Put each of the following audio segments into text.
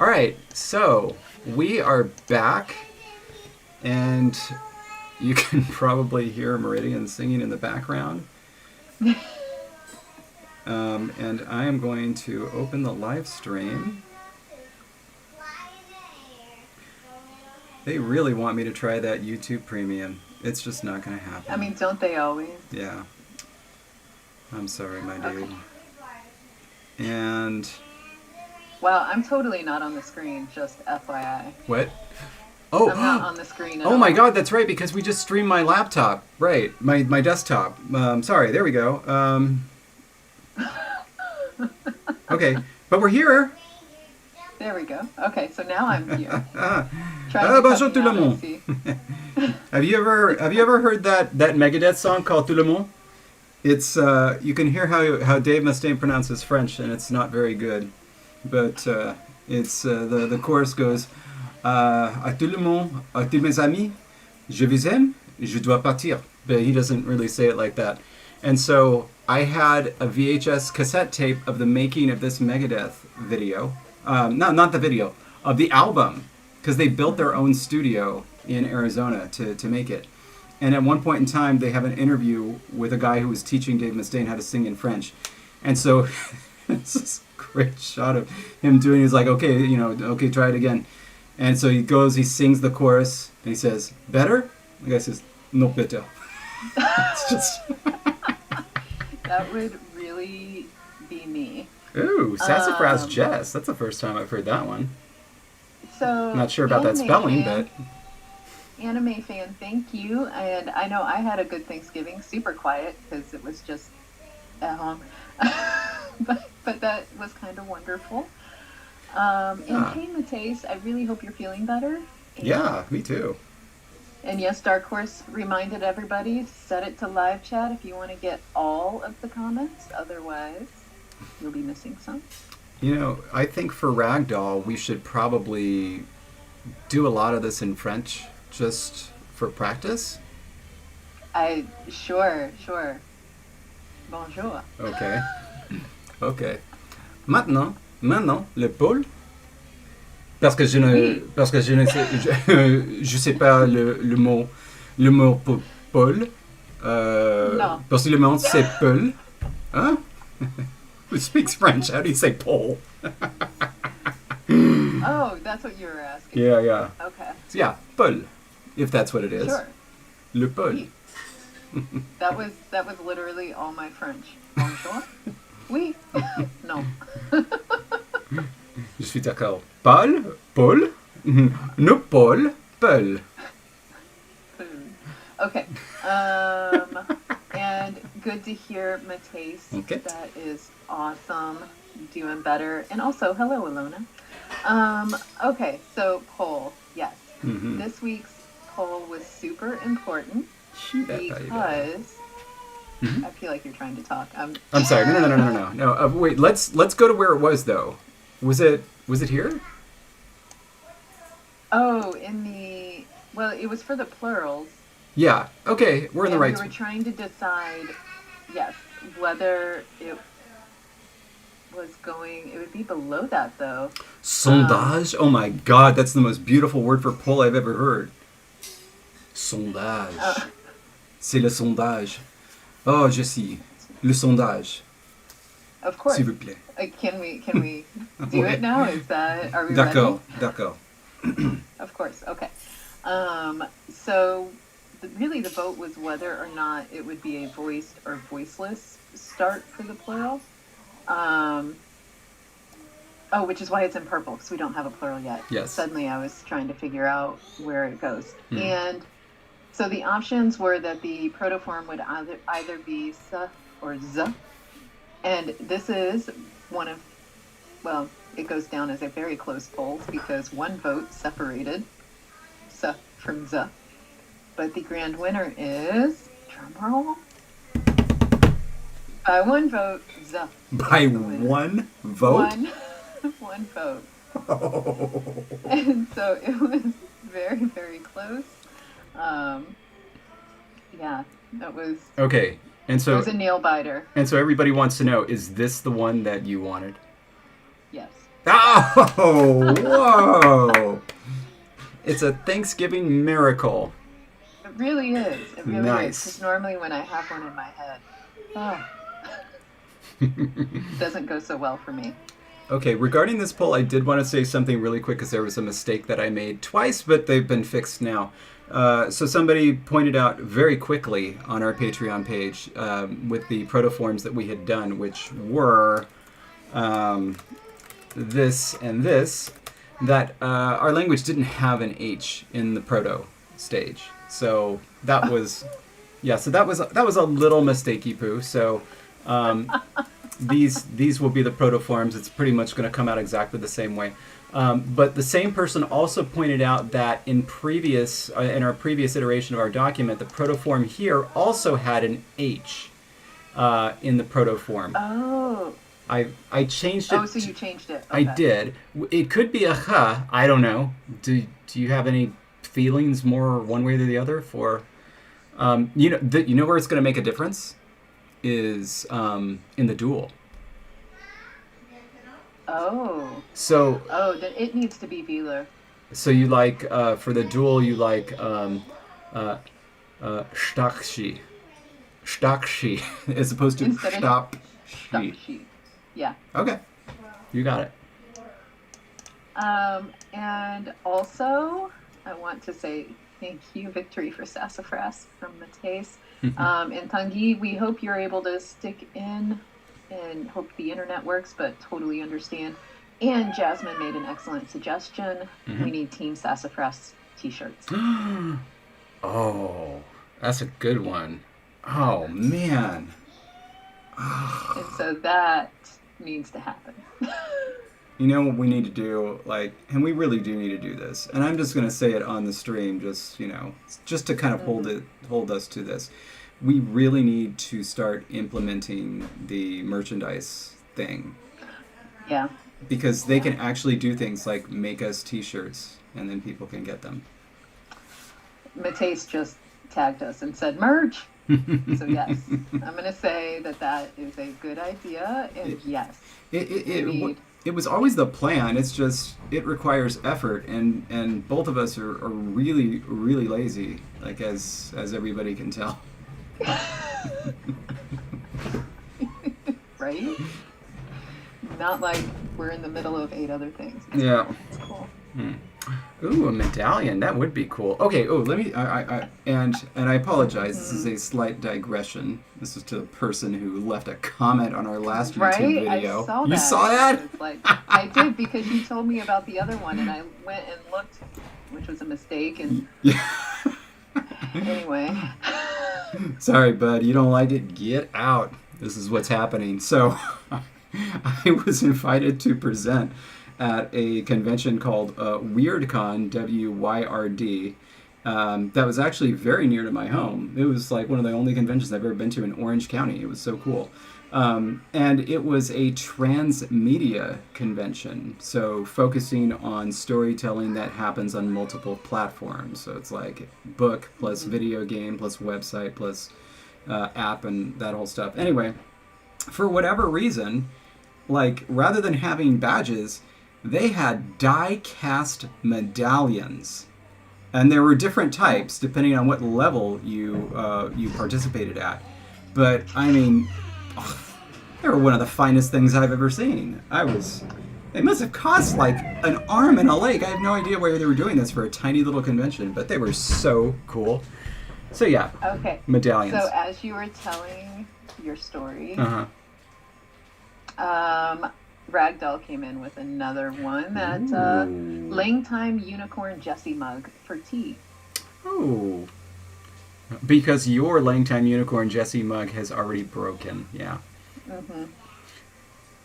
All right, so we are back, and you can probably hear Meridian singing in the background. And I am going to open the live stream. They really want me to try that YouTube Premium. It's just not going to happen. I mean, don't they always? Yeah. I'm sorry, my dude. And... Well, I'm totally not on the screen, just FYI. What? Oh, I'm not on the screen at oh all. my God, that's right, because we just streamed my laptop. Right, my desktop. Sorry, there we go. Okay, but we're here. There we go. Okay, so now I'm here. Bonjour tout le monde. Have you ever heard that Megadeth song called Tout le monde? It's you can hear how Dave Mustaine pronounces French, and it's not very good. But it's the chorus goes à tout le monde, à tous mes amis, je vous aime, je dois partir. But he doesn't really say it like that. And so I had a VHS cassette tape of the making of this Megadeth video. Not the video, of the album, because they built their own studio in Arizona to make it. And at one point in time, they have an interview with a guy who was teaching Dave Mustaine how to sing in French. And so it's this great shot of him doing, he's like, okay, try it again. And so he goes, he sings the chorus, and he says, better? The guy says, no better. It's just... That would really be me. Ooh, Sassafras Jess. That's the first time I've heard that one. So I'm not sure about that spelling, but... Anime fan, thank you. And I know I had a good Thanksgiving, super quiet, because it was just at home. but that was kind of wonderful. And hey, Mateus, I really hope you're feeling better. Yeah, me too. And yes, Dark Horse reminded everybody, set it to live chat if you want to get all of the comments. Otherwise, you'll be missing some. You know, I think for Ragdoll, we should probably do a lot of this in French, just for practice. Sure. Bonjour. Ok. Maintenant, le pôle. Parce que je ne sais, je sais pas le mot pôle. Non. Possiblement c'est pôle. Hein? Who speaks French? How do you say pole? Oh, that's what you were asking. Yeah. Okay. So yeah, pôle, if that's what it is. Sure. Le pôle. Oui. That was literally all my French. Bonjour. Oui. No. Je suis d'accord. Paul, no Paul, Paul. Okay. And good to hear, Mateus. Okay. That is awesome. Doing better. And also, hello, Alona. Okay, so poll. Yes. Mm-hmm. This week's poll was super important because Mm-hmm. I feel like you're trying to talk. I'm sorry. No. Wait. Let's go to where it was though. Was it here? Oh, it was for the plurals. Yeah. Okay, we're in the right. We were trying to decide, yes, whether it was going. It would be below that though. Sondage. Oh my God, that's the most beautiful word for poll I've ever heard. Sondage. C'est le sondage. Oh, je sais. Le sondage. Of course. S'il vous plaît. Can we do it now? Are we ready? D'accord. Of course. Okay. So really the vote was whether or not it would be a voiced or voiceless start for the plural. Which is why it's in purple, because we don't have a plural yet. Yes. Suddenly I was trying to figure out where it goes. And so the options were that the protoform would either be s or z. And this is it goes down as a very close poll because one vote separated s from z. But the grand winner is, drumroll, by one vote, z. By one vote? One vote. Oh. And so it was very, very close. Yeah, that was... Okay, and so... It was a nail biter. And so everybody wants to know, is this the one that you wanted? Yes. Oh, whoa! It's a Thanksgiving miracle. It really is. It really is. Nice. Because normally when I have one in my head, oh, it doesn't go so well for me. Okay, regarding this poll, I did want to say something really quick because there was a mistake that I made twice, but they've been fixed now. So somebody pointed out very quickly on our Patreon page with the protoforms that we had done, which were this and this, that our language didn't have an H in the proto stage. So that was, yeah. So that was a little mistakey poo. So these will be the protoforms. It's pretty much going to come out exactly the same way. But the same person also pointed out that in our previous iteration of our document, the protoform here also had an H in the protoform. Oh. I changed it. Oh, so you changed it. Okay. I did. It could be a H. I don't know. Do you have any feelings more one way or the other for? You know where it's going to make a difference is in the dual. Oh. So. Oh, then it needs to be velar. So you like for the dual you like stakshi, as opposed to Instead of stopshi. Yeah. Okay, you got it. And also, I want to say thank you, Victory for Sassafras from Mateus. And Tanguy, we hope you're able to stick in and hope the internet works, but totally understand. And Jasmine made an excellent suggestion. We need Team Sassafras t-shirts. Oh, that's a good one. Oh, man. And so that needs to happen. You know what we need to do, and we really do need to do this. And I'm just going to say it on the stream, just to kind of hold us to this. We really need to start implementing the merchandise thing. Yeah. Because they can actually do things like make us t-shirts, and then people can get them. Mateus just tagged us and said, merch! So yes, I'm going to say that is a good idea, and yes. It was always the plan. It's just it requires effort, and both of us are really, really lazy, as everybody can tell. Right? Not like we're in the middle of 8 other things. Yeah. That's cool. Ooh, a medallion. That would be cool. Okay. Oh, let me. And I apologize. This is a slight digression. This is to the person who left a comment on our last YouTube video. I saw that. You saw that? I did, because you told me about the other one, and I went and looked, which was a mistake. And yeah. Anyway. Sorry, bud. You don't like it? Get out. This is what's happening. So, I was invited to present at a convention called WeirdCon, WYRD. That was actually very near to my home. It was one of the only conventions I've ever been to in Orange County. It was so cool. And it was a transmedia convention, so focusing on storytelling that happens on multiple platforms. So it's book plus video game plus website plus app and that whole stuff. Anyway, for whatever reason, rather than having badges, they had die-cast medallions. And there were different types depending on what level you participated at. But, I mean, they were one of the finest things I've ever seen. They must have cost an arm and a leg. I have no idea why they were doing this for a tiny little convention, but they were so cool. So, yeah. Okay. Medallions. So, as you were telling your story, Ragdoll came in with another one, that LangTime Unicorn Jessie mug for tea. Oh. Because your LangTime Unicorn Jessie mug has already broken, yeah.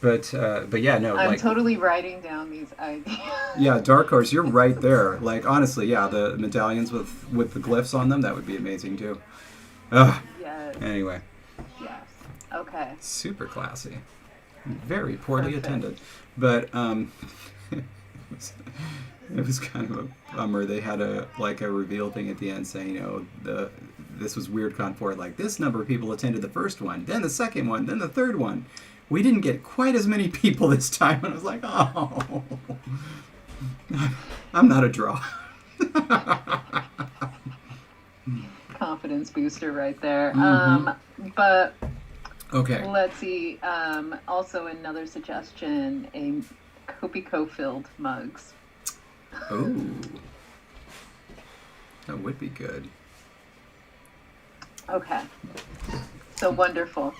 But yeah, no. I'm totally writing down these ideas. Yeah, Dark Horse, you're right there. Honestly, yeah, the medallions with the glyphs on them, that would be amazing too. Ugh. Yes. Anyway. Yes. Okay. Super classy. Very poorly attended. But it was kind of a bummer. They had a reveal thing at the end saying, this was WeirdCon 4, this number of people attended the first one, then the second one, then the third one. we didn't get quite as many people this time. And I was like, oh, I'm not a draw. Confidence booster right there. Mm-hmm. But Okay. let's see. Also, another suggestion: a Copico filled mugs. Oh, that would be good. Okay. So wonderful.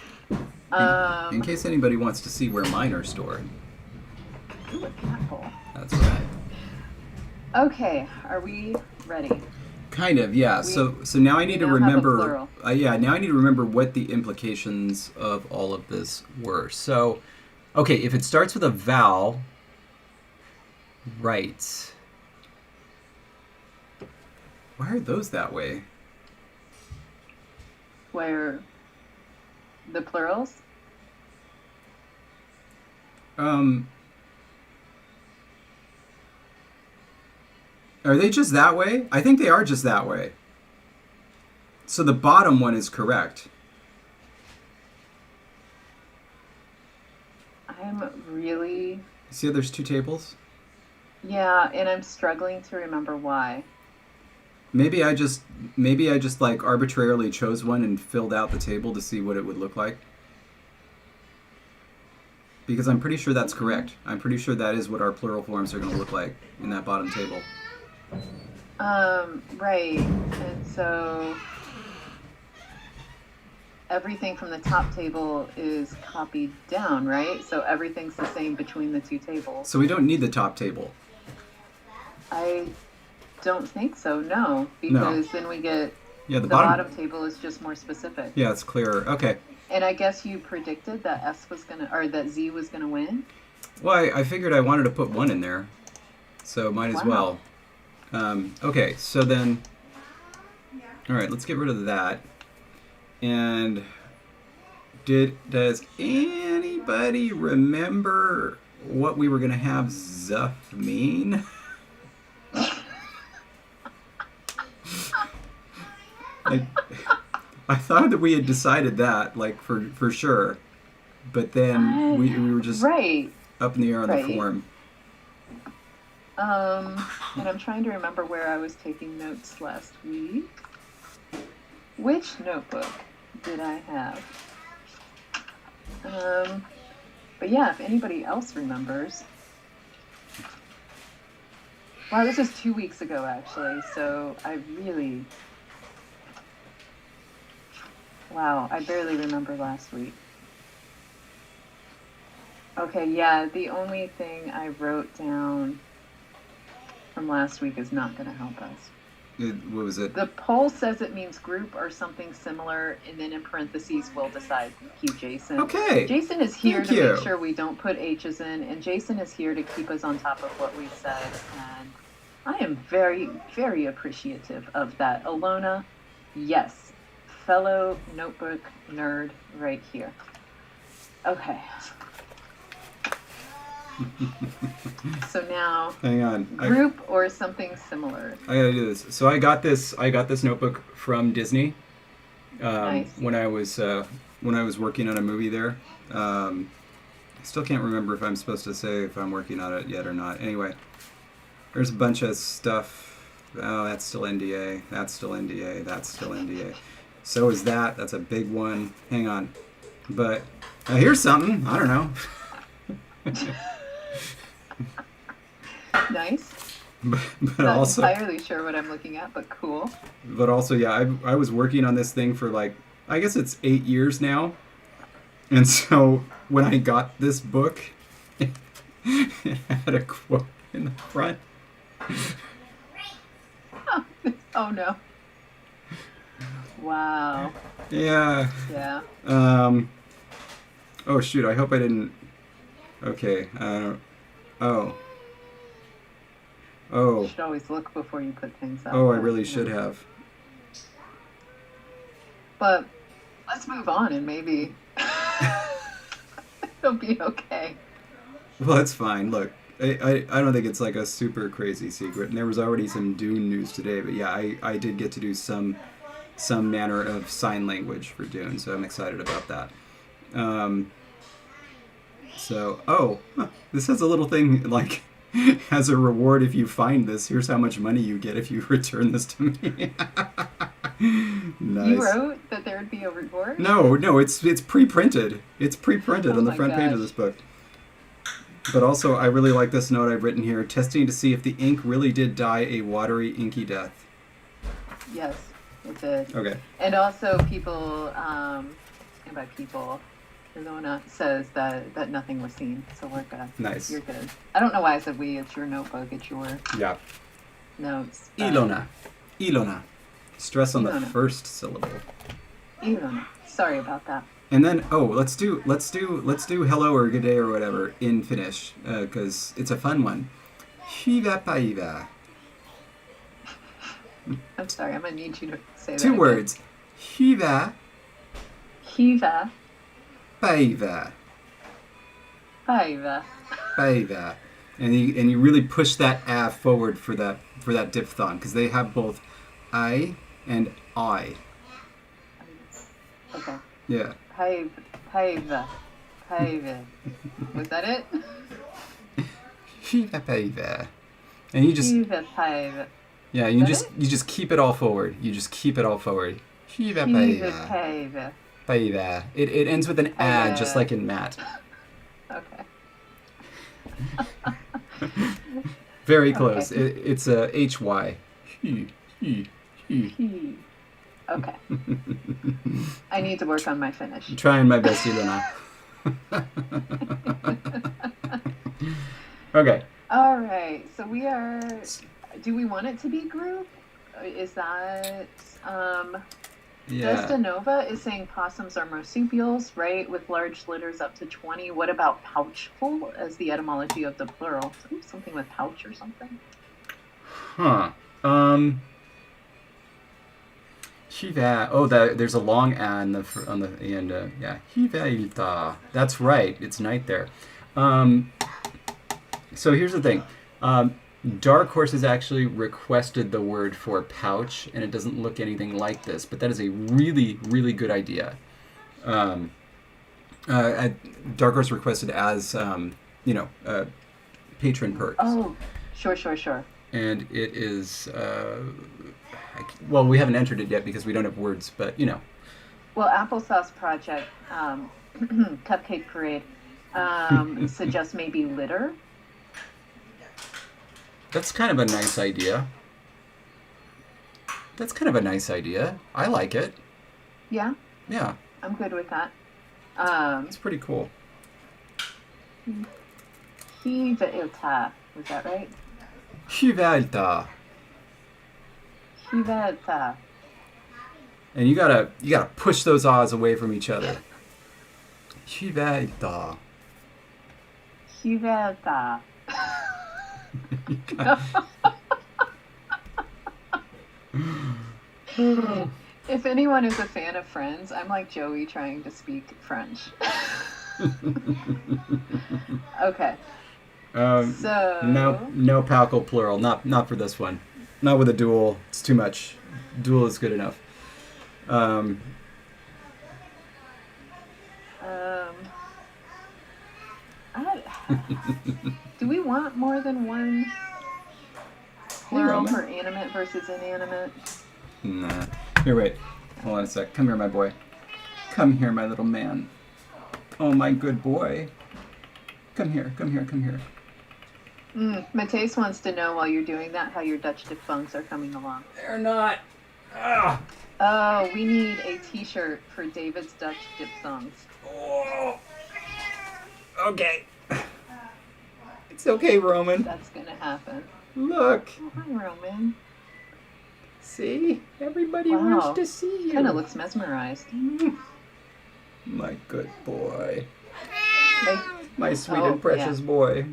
In case anybody wants to see where mine are stored. Ooh, an apple. That's right. Okay, are we ready? Kind of, yeah. So now I need to now have a remember. plural. Now I need to remember what the implications of all of this were. So, okay, if it starts with a vowel, right? Why are those that way? Where the plurals? Are they just that way? I think they are just that way. So the bottom one is correct. I'm really... See how there's two tables? Yeah, and I'm struggling to remember why. Maybe I just like arbitrarily chose one and filled out the table to see what it would look like. Because I'm pretty sure that's correct. I'm pretty sure that is what our plural forms are going to look like in that bottom table. Right. And so everything from the top table is copied down, right? So everything's the same between the two tables. So we don't need the top table. I don't think so, no. Because then we get the bottom table is just more specific. Yeah, it's clearer. Okay. And I guess you predicted that that Z was gonna win? Well, I figured I wanted to put one in there. So might as well. Okay, so then... Alright, let's get rid of that. And... Does anybody remember what we were going to have Zuff mean? I thought that we had decided that, like, for sure. But then we were just up in the air on the form. And I'm trying to remember where I was taking notes last week. Which notebook did I have? But yeah, if anybody else remembers. Wow, this was 2 weeks ago, actually. So I barely remember last week. Okay, yeah, the only thing I wrote down from last week is not going to help us. What was it? The poll says it means group or something similar, and then in parentheses, we'll decide. Thank you, Jason. Okay. Jason is here to make sure we don't put H's in, and Jason is here to keep us on top of what we said, and I am very, very appreciative of that. Alona, yes, fellow notebook nerd right here. Okay. So now, hang on. Group or something similar. I gotta do this. So I got this notebook from Disney. Nice. When I was working on a movie there. I still can't remember if I'm supposed to say if I'm working on it yet or not. Anyway, there's a bunch of stuff. Oh, that's still NDA. That's still NDA. That's still NDA. So is that. That's a big one. Hang on. But here's something. I don't know. Nice. But Not also, entirely sure what I'm looking at, but cool. But also, yeah, I was working on this thing for like, I guess it's 8 years now. And so when I got this book, it had a quote in the front. Oh no. Wow. Yeah. Yeah. Oh shoot, I hope I didn't. Okay. Oh. You should always look before you put things up. Oh, I really should have. But let's move on and maybe it'll be okay. Well, it's fine. Look, I don't think it's like a super crazy secret. And there was already some Dune news today, but yeah, I did get to do some manner of sign language for Dune, so I'm excited about that. So, this has a little thing like, as a reward if you find this, here's how much money you get if you return this to me. Nice. You wrote that there would be a reward? No, it's pre-printed. It's pre-printed on the front page of this book. But also, I really like this note I've written here, testing to see if the ink really did die a watery, inky death. Yes, it did. Okay. And also people, and by people, Ilona says that nothing was seen, so we're good. Nice. You're good. I don't know why I said we. It's your notebook. It's your notes. Ilona. Stress on the Ilona. first syllable. Ilona. Sorry about that. And then let's do hello or good day or whatever in Finnish because it's a fun one. Hyvä päivää. I'm sorry. I'm gonna need you to say that. 2 words. Hyvä Hyvä päivää. päivä. Päivää. And you really push that a forward for that diphthong because they have both I and I. Okay. Yeah. Päivä. Was that it? Hyvä päivää. And you just Hyvä päivä. yeah, you just keep it all forward. You just keep it all forward. Hyvä Hyvä päivää. päivä. Päivää. It ends with an a, just like in Matt. Okay. Very close. Okay. It's a hy. Okay. I need to work on my Finnish. I'm trying my best, Ilona. Okay. All right. So we are. Do we want it to be group? Is that Yeah. Destinova is saying possums are marsupials, right? With large litters up to 20. What about pouchful as the etymology of the plural? Something with pouch or something? Huh. Hyvä. Oh, there's a long a on the end. Yeah. Hyväiltaa. That's right. It's night there. So here's the thing. Dark Horse has actually requested the word for pouch, and it doesn't look anything like this, but that is a really, really good idea. Dark Horse requested as, patron perks. Oh, sure. And it is, we haven't entered it yet because we don't have words, but, Well, Applesauce Project, Cupcake Parade, suggests maybe litter. That's kind of a nice idea. I like it. Yeah? Yeah. I'm good with that. It's pretty cool. Hyväiltaa. Was that right? Hyväiltaa. Hyväiltaa. And you gotta push those ahs away from each other. Hyväiltaa. Hyväiltaa. If anyone is a fan of Friends, I'm like Joey trying to speak French. Okay. So no palcal plural. Not for this one. Not with a dual. It's too much. Dual is good enough. Do we want more than one plural for animate versus inanimate? Nah. Here, wait. Hold on a sec. Come here, my boy. Come here, my little man. Oh, my good boy. Come here. Mateus wants to know while you're doing that how your Dutch diphthongs are coming along. They're not. Ah. Oh, we need a t-shirt for David's Dutch diphthongs. Oh. Okay. It's okay, Roman. That's gonna happen. Look. Oh, hi, Roman. See? Everybody wants to see you. Kind of looks mesmerized. My good boy. My sweet and precious boy.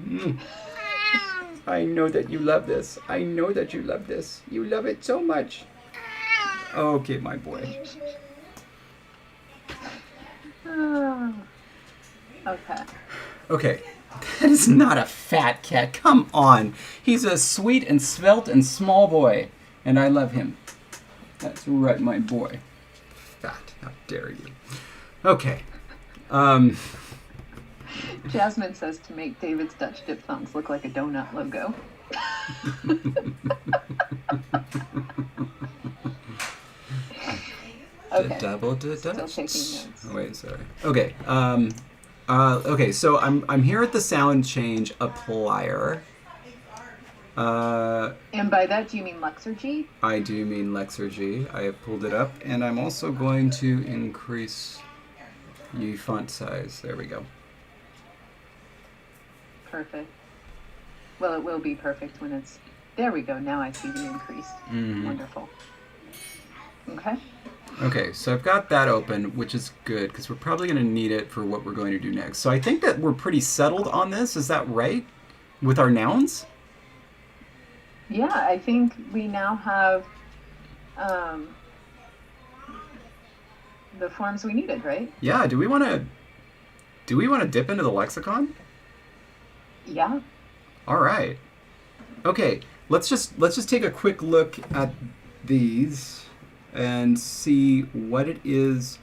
I know that you love this. You love it so much. Okay, my boy. Okay. That is not a fat cat. Come on. He's a sweet and svelte and small boy. And I love him. That's right, my boy. Fat. How dare you. Okay. Jasmine says to make David's Dutch diphthongs look like a donut logo. Okay. Double Still Dutch. taking notes. Oh, wait, sorry. Okay. Okay. So I'm here at the sound change applier. And by that, do you mean Lexergy? I do mean Lexergy. I have pulled it up, and I'm also going to increase the font size. There we go. Perfect. Well, it will be perfect when it's... There we go. Now I see the increase. Mm-hmm. Wonderful. Okay. Okay, so I've got that open, which is good, because we're probably going to need it for what we're going to do next. So I think that we're pretty settled on this. Is that right? With our nouns? Yeah, I think we now have the forms we needed, right? Yeah. Do we want to dip into the lexicon? Yeah. All right. Okay. Let's just take a quick look at these and see what it is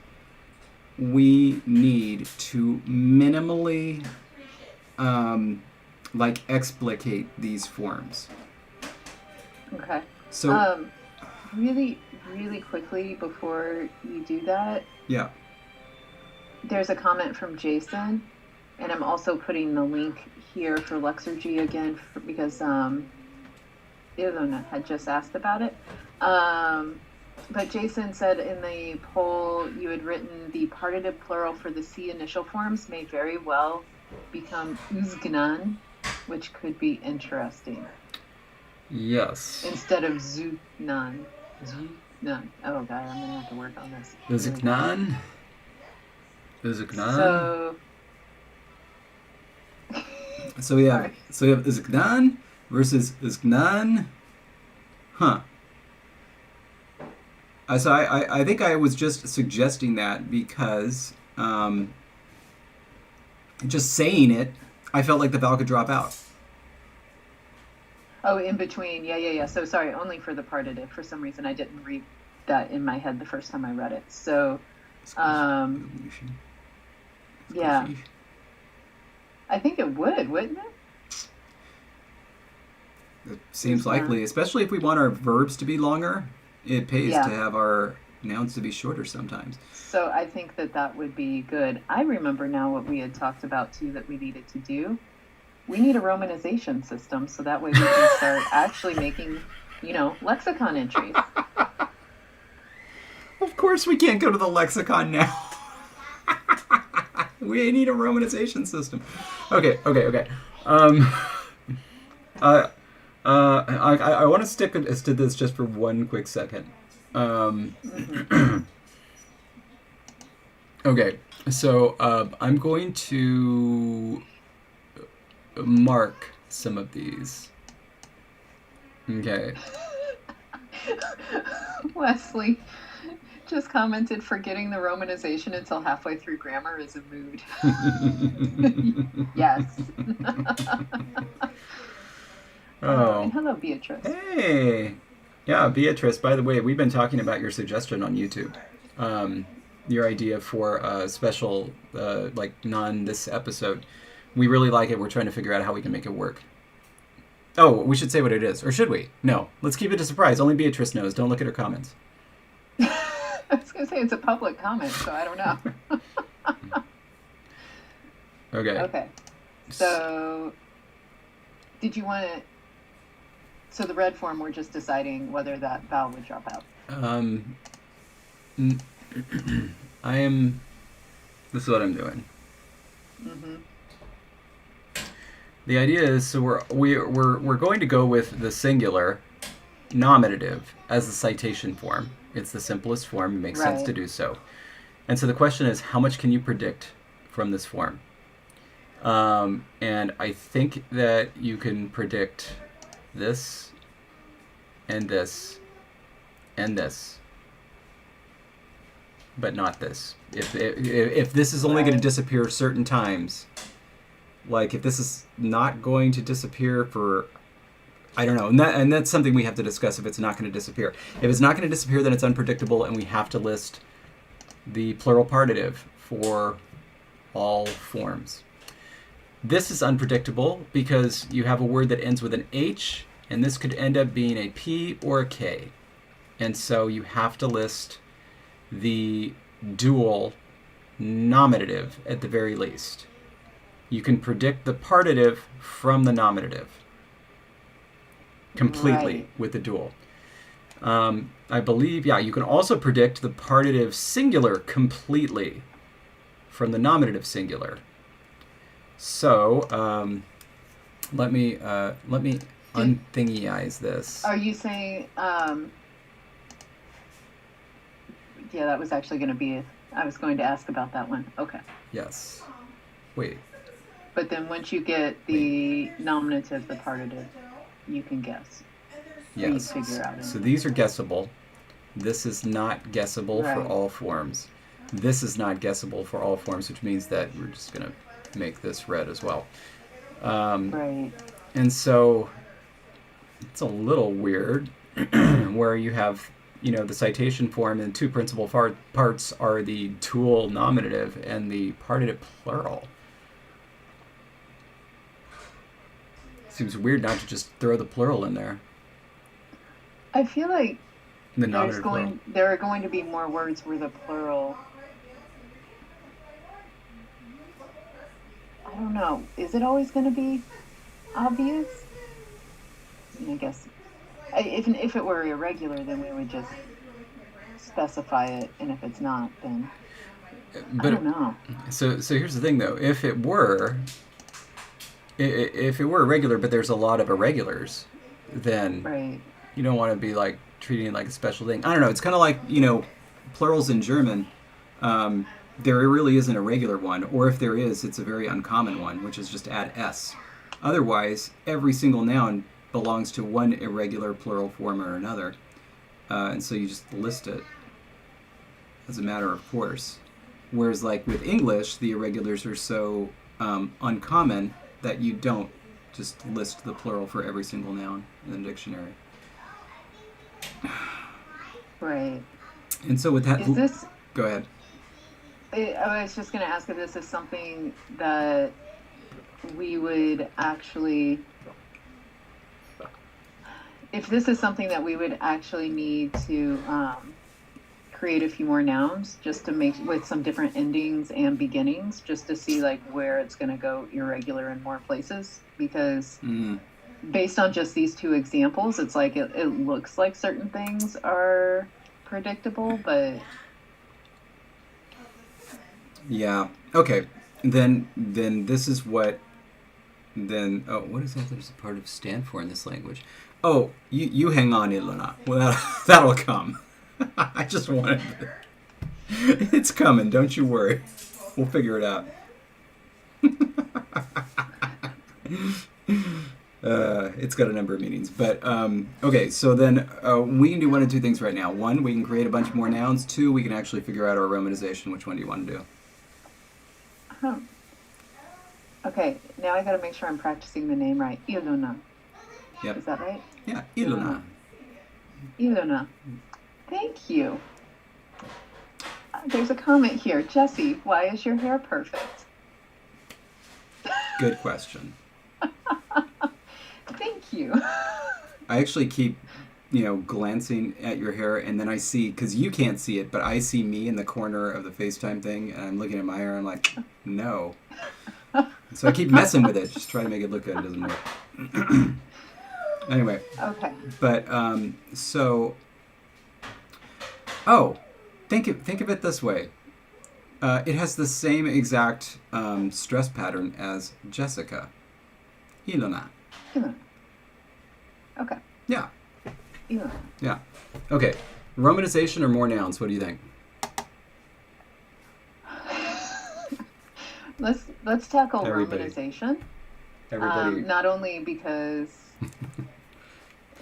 we need to minimally like explicate these forms. Okay. So really quickly before you do that, yeah. there's a comment from Jason, and I'm also putting the link here for Lexergy again because Ilona had just asked about it. But Jason said in the poll you had written the partitive plural for the C initial forms may very well become uzgnan, which could be interesting. Yes. Instead of zugnan. Zugnan. Oh god, I'm gonna have to work on this. Uzgnan. So we have uzgnan versus uzgnan. Huh. So I think I was just suggesting that because just saying it, I felt like the vowel could drop out. Oh, in between. Yeah. So sorry, only for the partitive. For some reason, I didn't read that in my head the first time I read it. So, yeah. I think it would, wouldn't it? It seems likely, especially if we want our verbs to be longer. It pays to have our nouns to be shorter sometimes. So I think that would be good. I remember now what we had talked about, too, that we needed to do. We need a romanization system, so that way we can start actually making, lexicon entries. Of course we can't go to the lexicon now. We need a romanization system. Okay. I want to stick to this just for one quick second. Okay, so I'm going to mark some of these. Okay. Wesley just commented, forgetting the romanization until halfway through grammar is a mood. Yes. Oh. And hello, Beatrice. Hey. Yeah, Beatrice, by the way, we've been talking about your suggestion on YouTube. Your idea for a special, this episode. We really like it. We're trying to figure out how we can make it work. Oh, we should say what it is. Or should we? No. Let's keep it a surprise. Only Beatrice knows. Don't look at her comments. I was going to say it's a public comment, so I don't know. Okay. So, did you want to... So the red form, we're just deciding whether that vowel would drop out. This is what I'm doing. Mm-hmm. The idea is, so we're going to go with the singular nominative as the citation form. It's the simplest form. It makes sense to do so. And so the question is, how much can you predict from this form? And I think that you can predict this, and this, and this, but not this. If this is only going to disappear certain times, like if this is not going to disappear for, I don't know, and that's something we have to discuss if it's not going to disappear. If it's not going to disappear, then it's unpredictable, and we have to list the plural partitive for all forms. This is unpredictable because you have a word that ends with an H, and this could end up being a P or a K. And so you have to list the dual nominative at the very least. You can predict the partitive from the nominative completely with the dual. I believe, you can also predict the partitive singular completely from the nominative singular. So let me unthingiize this. Are you saying? Yeah, that was actually going to be. I was going to ask about that one. Okay. Yes. Wait. But then once you get the nominative, the partitive, you can guess. Yes. Figure out So these are guessable. This is not guessable for all forms. This is not guessable for all forms, which means that we're just going to make this red as well. Right. And so it's a little weird where you have, the citation form and two principal parts are the dual nominative and the partitive plural. Seems weird not to just throw the plural in there. I feel like The there are going to be more words where the plural. I don't know. Is it always going to be obvious? I guess if it were irregular, then we would just specify it, and if it's not, then I don't know. So here's the thing, though. If it were irregular, but there's a lot of irregulars, then you don't want to be like treating it like a special thing. I don't know. It's kind of like plurals in German. There really isn't a regular one, or if there is, it's a very uncommon one, which is just add s. Otherwise, every single noun belongs to one irregular plural form or another, and so you just list it as a matter of course. Whereas, like with English, the irregulars are so uncommon that you don't just list the plural for every single noun in the dictionary. Right. And so with that, is this? Go ahead. I was just going to ask if this is something that we would actually, need to create a few more nouns just to make with some different endings and beginnings, just to see like where it's going to go irregular in more places, because based on just these two examples, it's like it looks like certain things are predictable, but yeah. Okay. Then this is what. Then what is that? There's a part of stand for in this language. Oh, you hang on, Ilona. Well, that'll come. I just wanted. It's coming. Don't you worry. We'll figure it out. It's got a number of meanings, but okay. So then we can do one of two things right now. One, we can create a bunch more nouns. Two, we can actually figure out our romanization. Which one do you want to do? Okay, now I got to make sure I'm practicing the name right. Ilona. Yep. Is that right? Yeah, Ilona. Ilona. Thank you. There's a comment here. Jesse, why is your hair perfect? Good question. Thank you. I actually keep, glancing at your hair, and then I see, because you can't see it, but I see me in the corner of the FaceTime thing, and I'm looking at my hair, and I'm like, no. So I keep messing with it, just try to make it look good. It doesn't work. Anyway. Okay. But, think of it this way. It has the same exact stress pattern as Jessica. Ilona. Ilona. Okay. Yeah. Ilona. Yeah. Okay. Romanization or more nouns? What do you think? Let's tackle Everybody. romanization. Everybody. Not only because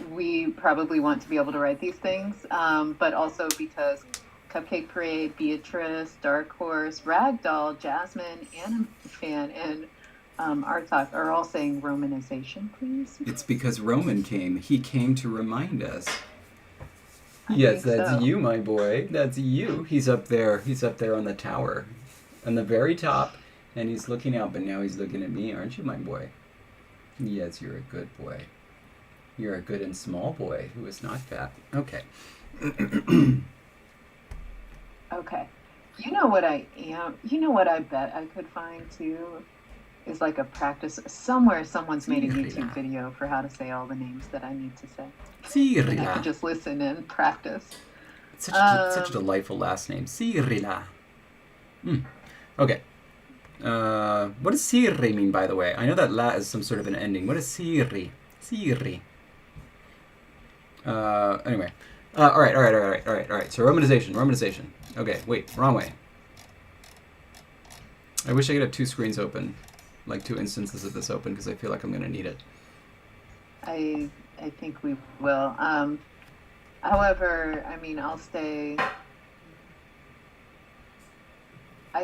we probably want to be able to write these things, but also because Cupcake Parade, Beatrice, Dark Horse, Ragdoll, Jasmine, Anime Fan, and Artok are all saying romanization, please. It's because Roman came. He came to remind us. Yes, that's you, my boy. That's you. He's up there. He's up there on the tower, on the very top, And he's looking out, but now he's looking at me. Aren't you, my boy? Yes, you're a good boy. You're a good and small boy who is not fat. Okay. Okay. You know what I am? You know what I bet I could find too? Is like a practice. Somewhere someone's made a YouTube video for how to say all the names that I need to say. And I could just listen and practice. Such a delightful last name. Cyrilla. Okay. What does Siri mean, by the way? I know that la is some sort of an ending. What is Siri? Siri. Anyway. All right. So romanization. Okay, wait, wrong way. I wish I could have two screens open, like two instances of this open, because I feel like I'm going to need it. I think we will. However, I mean, I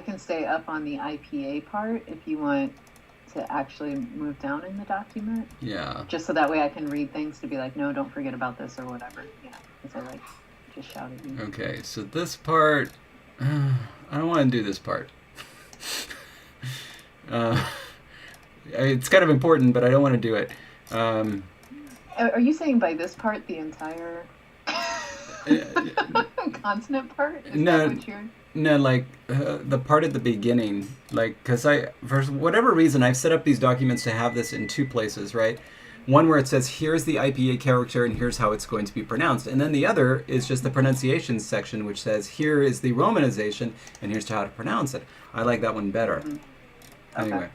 can stay up on the IPA part if you want to actually move down in the document. Yeah. Just so that way I can read things to be like, no, don't forget about this or whatever. Yeah, because I like just shout at you. Okay, so this part, I don't want to do this part. It's kind of important, but I don't want to do it. Are you saying by this part the entire consonant part? Is that what you're... No, like the part at the beginning, like, because for whatever reason, I've set up these documents to have this in two places, right? One where it says, here's the IPA character and here's how it's going to be pronounced. And then the other is just the pronunciation section, which says, here is the romanization and here's how to pronounce it. I like that one better. Okay. Anyway.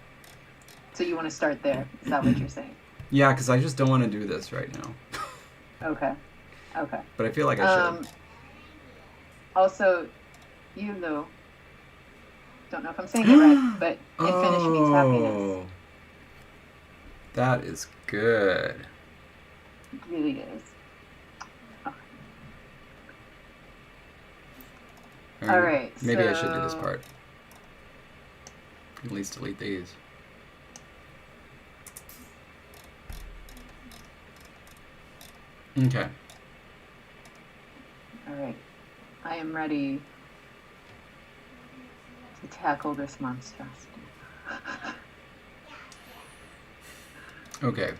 So you want to start there? Is that what you're saying? Yeah, because I just don't want to do this right now. Okay. But I feel like I should. Also, don't know if I'm saying it right, but in Finnish means happiness. That is good. It really is. Okay. All right. Maybe I should do this part. At least delete these. Okay. All right. I am ready to tackle this monstrosity. Okay.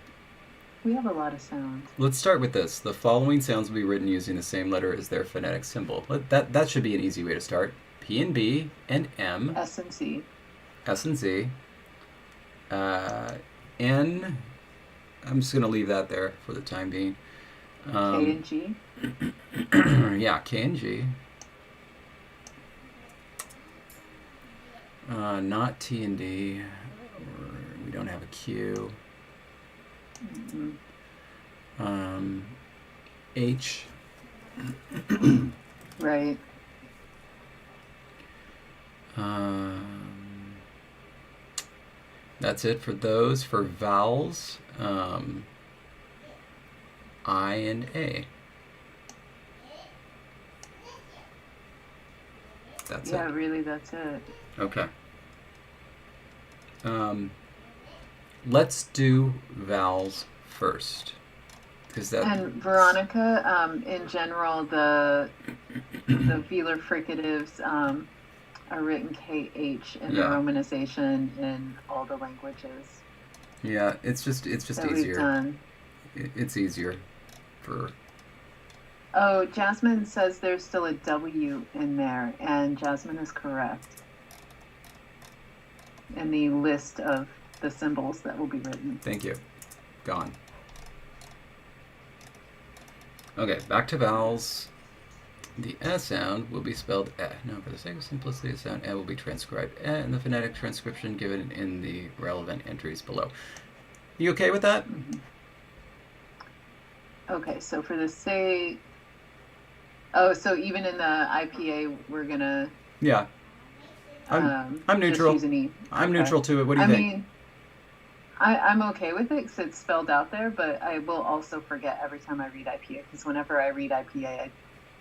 We have a lot of sounds. Let's start with this. The following sounds will be written using the same letter as their phonetic symbol. That should be an easy way to start. P and B and M. S and C. S and Z. N. I'm just going to leave that there for the time being. K and G. Yeah, K and G. Not T and D. We don't have a Q. Mm-hmm. H. Right. That's it for those. For vowels, I and A. That's it. Yeah, really, that's it. Okay. Let's do vowels first, because that. And Veronica, in general, the velar fricatives are written KH in the romanization in all the languages. Yeah, it's just that easier. We've done. It's easier for. Oh, Jasmine says there's still a W in there, and Jasmine is correct in the list of the symbols that will be written. Thank you. Gone. Okay, back to vowels. The S sound will be spelled E. Now, for the sake of simplicity, the sound E will be transcribed E in the phonetic transcription given in the relevant entries below. You okay with that? Mm-hmm. Okay, so for the say... Oh, so even in the IPA, we're going to... Yeah. I'm neutral. Just use an E. I'm neutral to it. What do you think? I mean, I'm okay with it because it's spelled out there, but I will also forget every time I read IPA, because whenever I read IPA,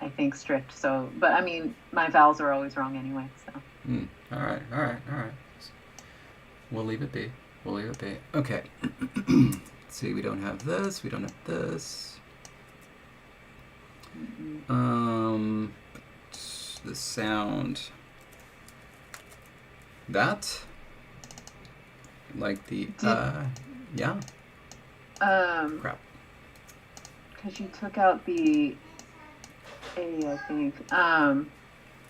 I think strict. So, but I mean, my vowels are always wrong anyway. So. All right. We'll leave it be. Okay. Let's see, we don't have this. We don't have this. The sound. That. Like the yeah. Crap. Because you took out the A, I think.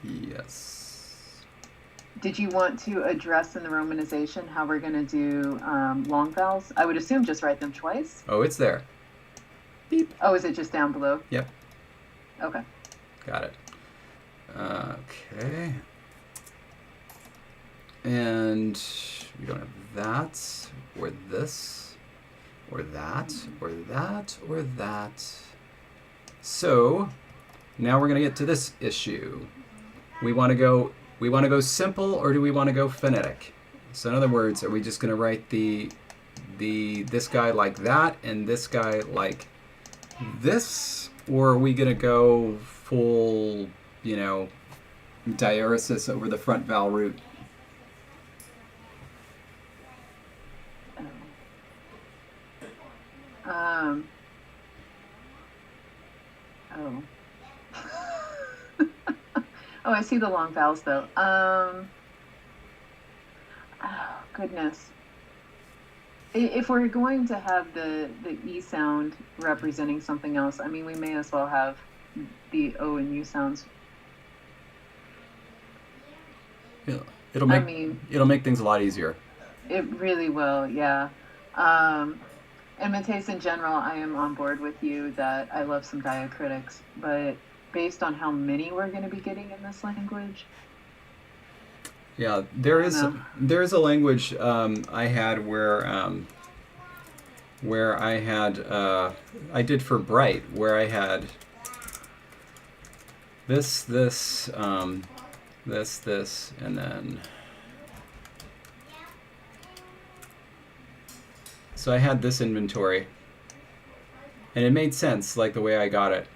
Yes. Did you want to address in the romanization how we're going to do long vowels? I would assume just write them twice. Oh, it's there. Beep. Oh, is it just down below? Yep. Okay. Got it. Okay. And we don't have that, or this, or that, or that, or that. So now we're going to get to this issue. We want to go simple, or do we want to go phonetic? So in other words, are we just going to write this guy like that and this guy like this, or are we going to go full, diaresis over the front vowel root? Oh. Oh, I see the long vowels though. Oh, goodness. If we're going to have the E sound representing something else, I mean, we may as well have the O and U sounds. Yeah, it'll make things a lot easier. It really will, yeah. And Mateus, in general, I am on board with you that I love some diacritics, but based on how many we're going to be getting in this language. Yeah, there is a language I had where I had I did for Bright, where I had this, and then so I had this inventory, and it made sense, like the way I got it.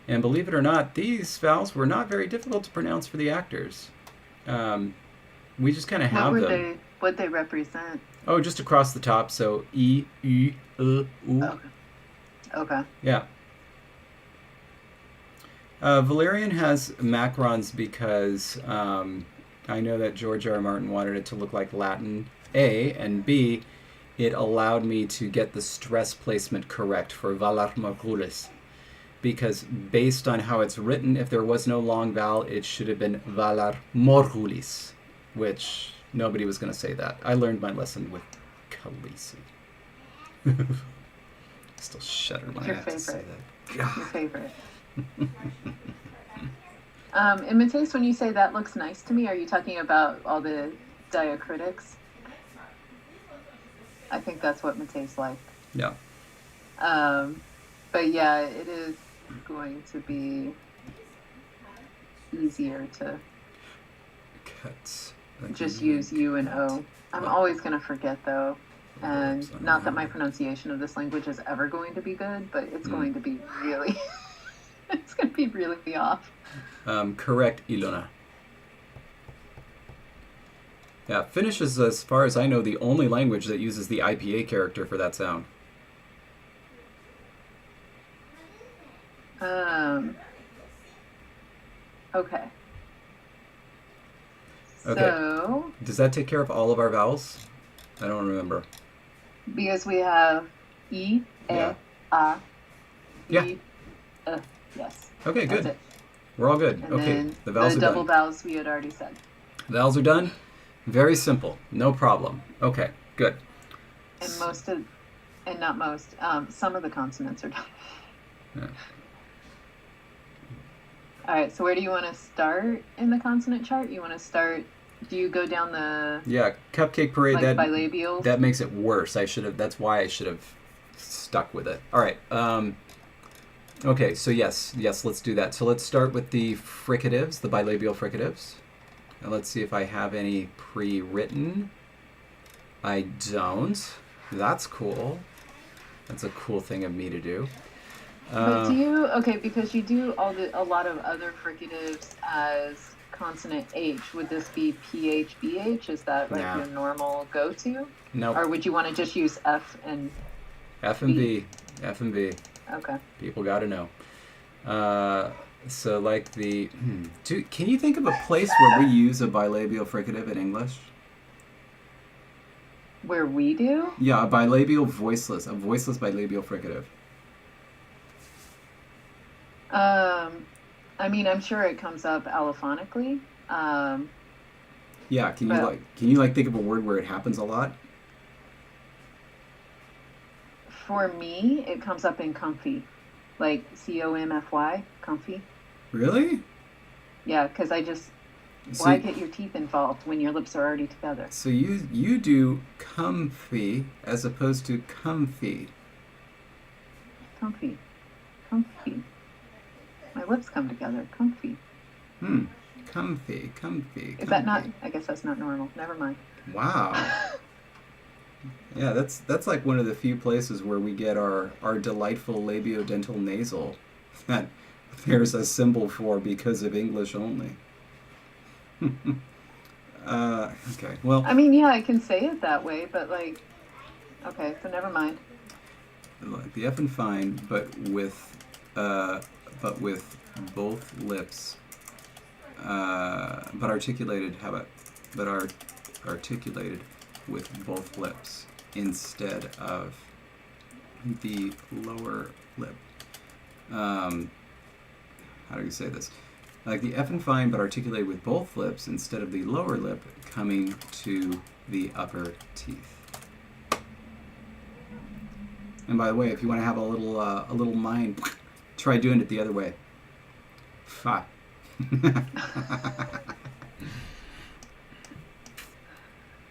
And believe it or not, these vowels were not very difficult to pronounce for the actors. We just kind of have them. What they represent? Oh, just across the top. So E, U, U. Okay. Yeah. Valerian has macrons because I know that George R. R. Martin wanted it to look like Latin, A, and B, it allowed me to get the stress placement correct for valar morgulis. Because based on how it's written, if there was no long vowel, it should have been valar morgulis, which nobody was going to say that. I learned my lesson with Khaleesi. Still shudder when I have to say that. God. Your favorite. And Mateus, when you say that looks nice to me, are you talking about all the diacritics? I think that's what Mateus liked. Yeah. But yeah, it is going to be easier to just use U and O. I'm always going to forget though, and not that my pronunciation of this language is ever going to be good, but it's going to be really, it's going to be really off. Correct, Ilona. Yeah, Finnish is, as far as I know, the only language that uses the IPA character for that sound. Okay. Okay. So, does that take care of all of our vowels? I don't remember. Because we have E, Yeah. A, Yeah. E, yes. Okay, That's good. it. We're all good. And Okay, then the vowels are double done. vowels we had already said. Vowels are done. Very simple. No problem. Okay, good. And some of the consonants are done. Yeah. All right, so where do you want to start in the consonant chart? Do you go down the Cupcake Parade, like bilabials? that makes it worse. That's why I should have stuck with it. All right. Okay, so yes, let's do that. So let's start with the fricatives, the bilabial fricatives. And let's see if I have any pre-written. I don't. That's cool. That's a cool thing of me to do. But because you do a lot of other fricatives as consonant H, would this be PH, BH? Is that like your normal go-to? No. Or would you want to just use F and B? F and B. Okay. People got to know. So like can you think of a place where we use a bilabial fricative in English? Where we do? Yeah, a bilabial voiceless, a voiceless bilabial fricative. I mean, I'm sure it comes up allophonically. Yeah, But can you like think of a word where it happens a lot? for me, it comes up in comfy, like COMFY, comfy. Really? Yeah, because why So get your teeth involved when your lips are already together? so you do comfy as opposed to comfy. Comfy, comfy. My lips come together, comfy. Hmm. Comfy, comfy, Is that not? comfy. I guess that's not normal. Never mind. Wow. Yeah, that's like one of the few places where we get our delightful labiodental nasal that there's a symbol for because of English only. Okay, well, I mean, yeah, I can say it that way, but like, okay, so never mind. like the F and fine, uh, but with both lips, but articulated. How about but are articulated with both lips instead of the lower lip. Um, how do you say this? Like the F and fine, but articulated with both lips instead of the lower lip coming to the upper teeth. And by the way, if you want to have a little mind, try doing it the other way. Fa.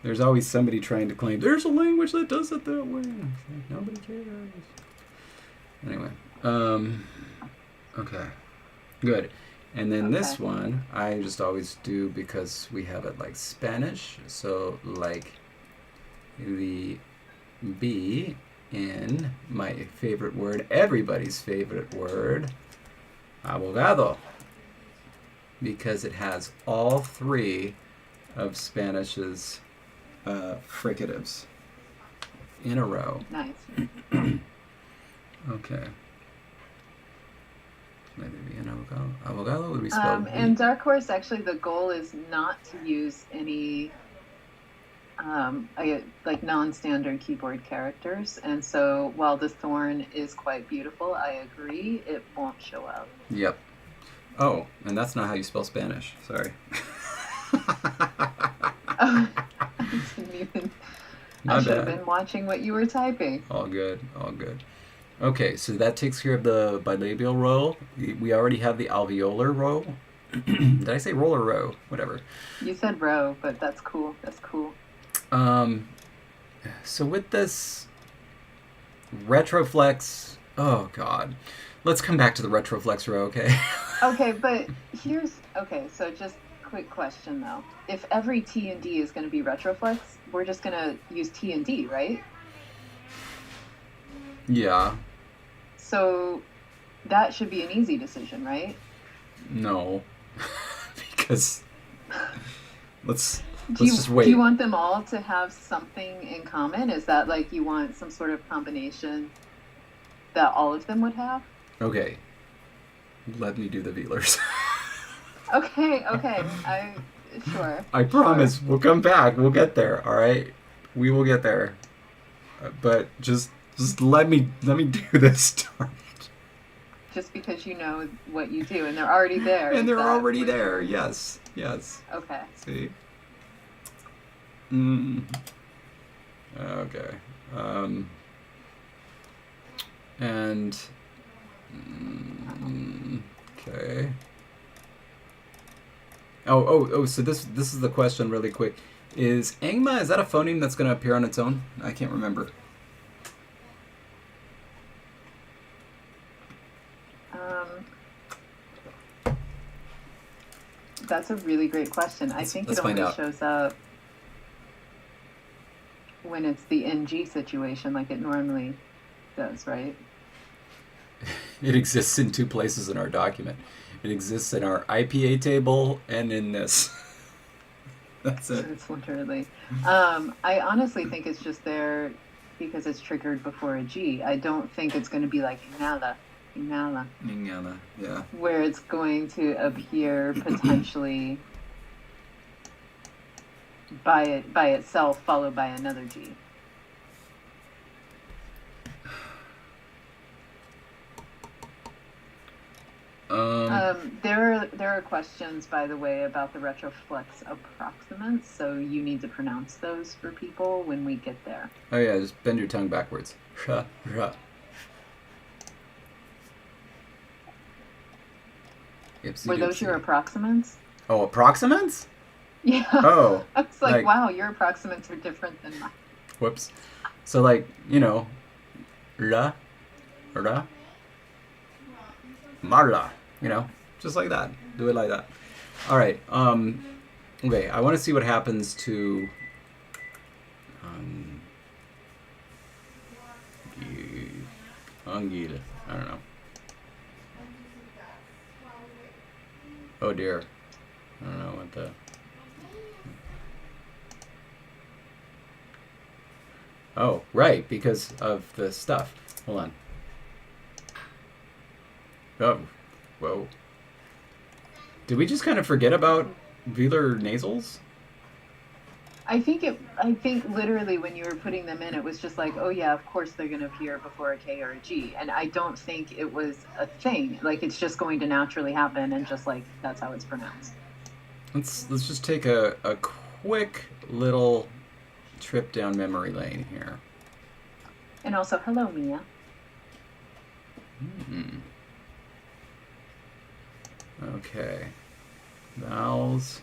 There's always somebody trying to claim there's a language that does it that way. Like, nobody cares. Anyway, okay, good. And then this Okay. one I just always do because we have it like Spanish. So like the B in my favorite word, everybody's favorite word, abogado, because it has all three of Spanish's fricatives in a row. Nice. Okay. Maybe an avocado. Avocado would be spelled And Dark Horse, actually, the goal is not to use any like non-standard keyboard characters. And so while the thorn is quite beautiful, I agree, it won't show up. Yep. Oh, and that's not how you spell Spanish. Sorry. Oh, I didn't even. My I should have bad. been watching what you were typing. All good. All good. Okay, so that takes care of the bilabial row. We already have the alveolar row. Did I say roll or row? Whatever. You said row, but that's cool. That's cool. Um, so with this retroflex, oh god, let's come back to the retroflex row, okay? Okay, but okay, so just quick question though. If every T and D is going to be retroflex, we're just going to use T and D, right? Yeah. So that should be an easy decision, right? No. Because let's Do just wait. you want them all to have something in common? Is that like you want some sort of combination that all of them would have? Okay. Let me do the Vealers. Okay. Sure. I promise we'll come back. We'll get there. All right. We will get there. But just let me do this. Darn it. Just because you know what you do and they're already there. And they're already what there. Yes. Okay. See. Okay. And okay. Oh. So this is the question, really quick. Is angma, is that a phoneme that's going to appear on its own? I can't remember. That's a really great question. I think it only shows up when it's the NG situation, like it normally does, right? It exists in two places in our document. It exists in our IPA table and in this. That's it. It's literally. I honestly think it's just there because it's triggered before a G. I don't think it's going to be like inhala, yeah. where it's going to appear potentially by itself followed by another G. There are questions, by the way, about the retroflex approximants, so you need to pronounce those for people when we get there. Oh yeah, just bend your tongue backwards. Sha, sha. Were those your approximants? Oh, approximants? Yeah. Oh. I was like, wow, your approximants are different than mine. Whoops. So like, you know, ra, ra, marla, you know, just like that. Do it like that. All right. Okay, I want to see what happens to Angil. I don't know. Oh dear. I don't know what the... Oh, right, because of the stuff. Hold on. Oh, whoa. Did we just kind of forget about velar nasals? I think literally when you were putting them in, it was just like, oh yeah, of course they're going to appear before a K or a G. And I don't think it was a thing. Like, it's just going to naturally happen, and just like, that's how it's pronounced. Let's just take a quick little trip down memory lane here. And also, hello, Mia. Okay. Vowels.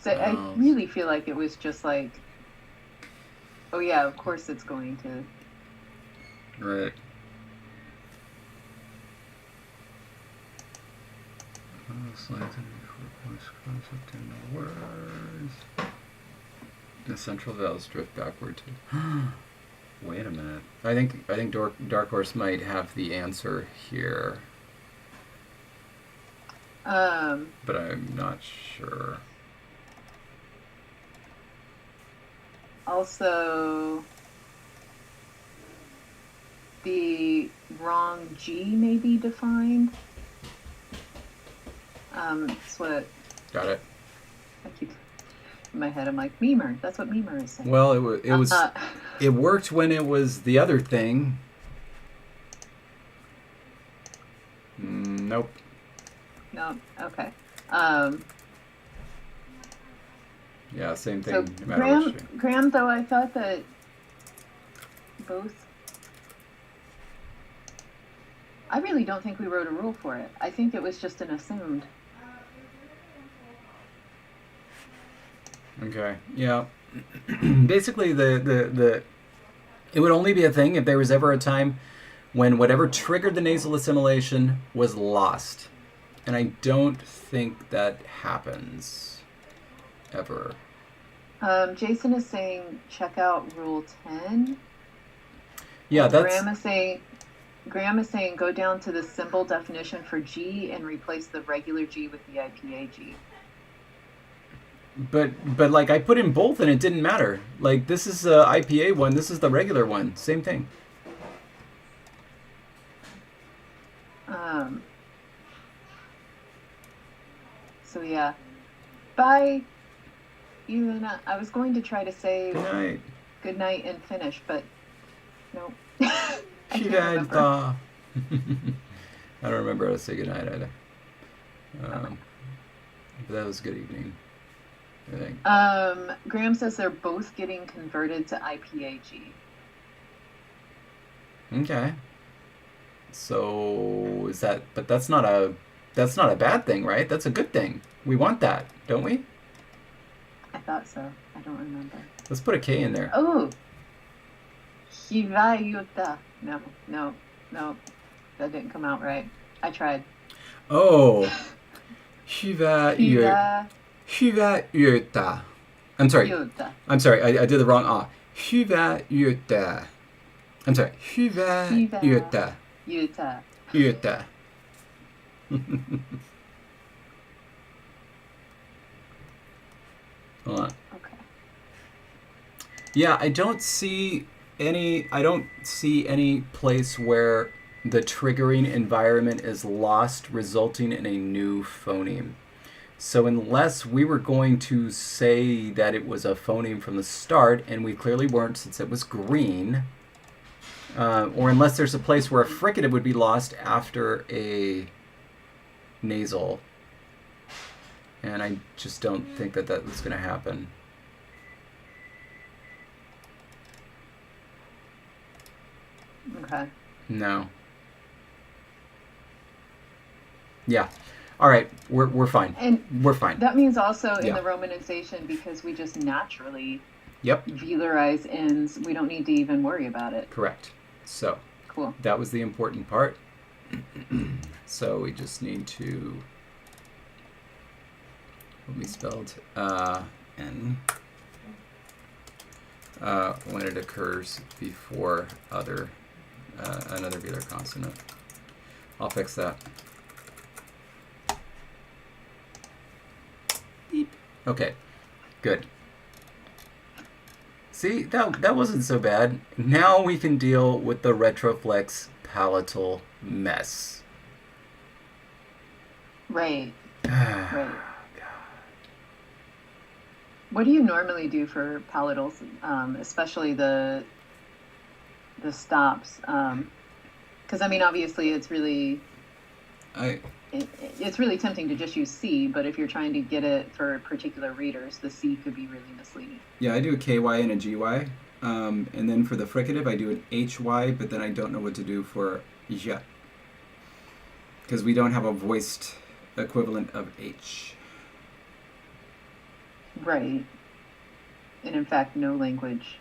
So I really feel like it was just like, oh yeah, of course it's going to. Right. Concept in the words. The central vowels drift backward too. Wait a minute. I think Dark Horse might have the answer here. But I'm not sure. Also, the wrong G may be defined. That's what. Got it. I keep in my head. I'm like, memer. That's what memer is saying. Well, it worked when it was the other thing. Nope. No. Okay. Yeah, same thing. So no matter which. Graham, though, I thought that both. I really don't think we wrote a rule for it. I think it was just an assumed. Okay. Yeah. Basically, the it would only be a thing if there was ever a time when whatever triggered the nasal assimilation was lost, and I don't think that happens ever. Jason is saying check out Rule 10. Yeah, that's. Graham is saying go down to the symbol definition for G and replace the regular G with the IPA G. But like I put in both and it didn't matter. Like this is the IPA one, this is the regular one, same thing. So yeah, bye. Even I was going to try to say good night and finish, but no. I can't remember. I don't remember how to say good night either. But that was good evening, I think. Graham says they're both getting converted to IPAG. Okay. So is that? But that's not a bad thing, right? That's a good thing. We want that, don't we? I thought so. I don't remember. Let's put a K in there. Oh. Hivayuta. No. That didn't come out right. I tried. Oh. Hivayuta. I'm sorry. Yuta. I'm sorry. I did the wrong ah. Hivayuta. I'm sorry. Hivayuta. Yuta. Hold on. Okay. Yeah, I don't see any place where the triggering environment is lost, resulting in a new phoneme. So unless we were going to say that it was a phoneme from the start, and we clearly weren't since it was green, or unless there's a place where a fricative would be lost after a nasal, and I just don't think that that was going to happen. Okay. No. Yeah. All right. We're fine. And we're fine. That means also in Yeah. the romanization, because we just naturally Yep. velarize ends, we don't need to even worry about it. Correct. So Cool. that was the important part. So we just need to. Let me spell N when it occurs before another velar consonant. I'll fix that. Beep. Okay, good. See, that wasn't so bad. Now we can deal with the retroflex palatal mess. Right. Right. What do you normally do for palatals, especially the stops? Because I mean, obviously, it's really it's really tempting to just use C, but if you're trying to get it for particular readers, the C could be really misleading. Yeah, I do a KY and a GY, and then for the fricative, I do an HY, but then I don't know what to do for J, because we don't have a voiced equivalent of H. Right. And in fact, no language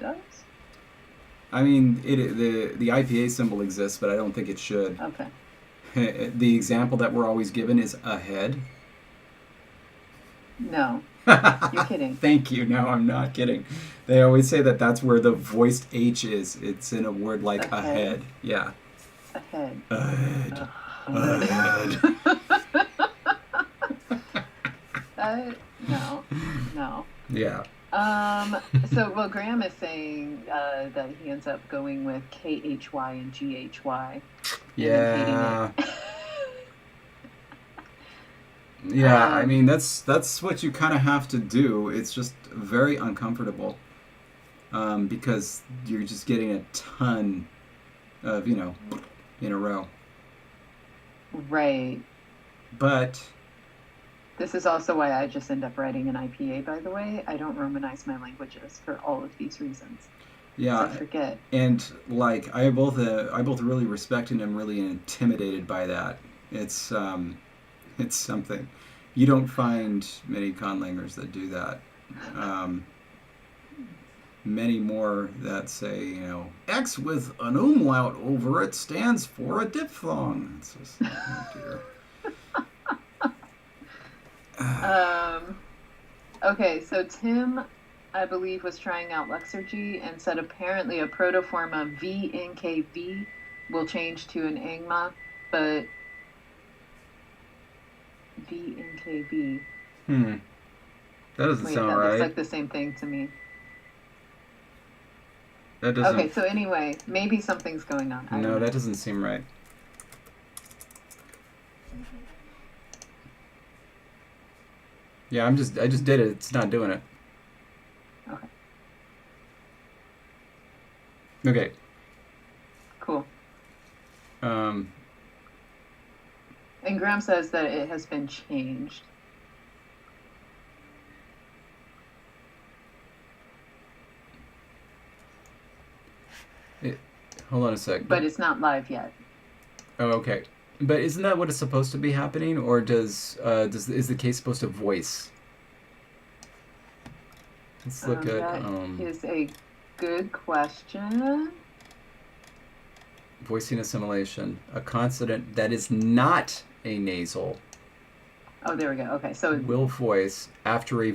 does. I mean, the IPA symbol exists, but I don't think it should. Okay. The example that we're always given is ahead. No. You're kidding. Thank you. No, I'm not kidding. They always say that that's where the voiced H is. It's in a word like ahead. Yeah. Ahead. Ahead. Ahead. No. Yeah. So, well, Graham is saying that he ends up going with KHY and GHY. Yeah. Yeah, I mean, that's what you kind of have to do. It's just very uncomfortable because you're just getting a ton of, in a row. Right. But this is also why I just end up writing an IPA, by the way. I don't romanize my languages for all of these reasons. Yeah, I forget. And like I both really respect and am really intimidated by that. It's something. You don't find many conlangers that do that. Many more that say, X with an umlaut over it stands for a diphthong. It's just, oh dear. Okay, so Tim, I believe, was trying out Lexergy and said apparently a protoform of VNKV will change to an angma, but VNKV. That doesn't sound that right. looks like the same thing to me. That doesn't. Okay, so anyway, maybe something's going on. No, that doesn't seem right. Yeah, I just did it. It's not doing it. Okay. Okay. Cool. And Graham says that it has been changed. Hold on a sec. But it's not live yet. Oh, okay. But isn't that what is supposed to be happening, or is the case supposed to voice? Let's look at. That is a good question. Voicing assimilation, a consonant that is not a nasal. Oh, there we go. Okay, so will voice after a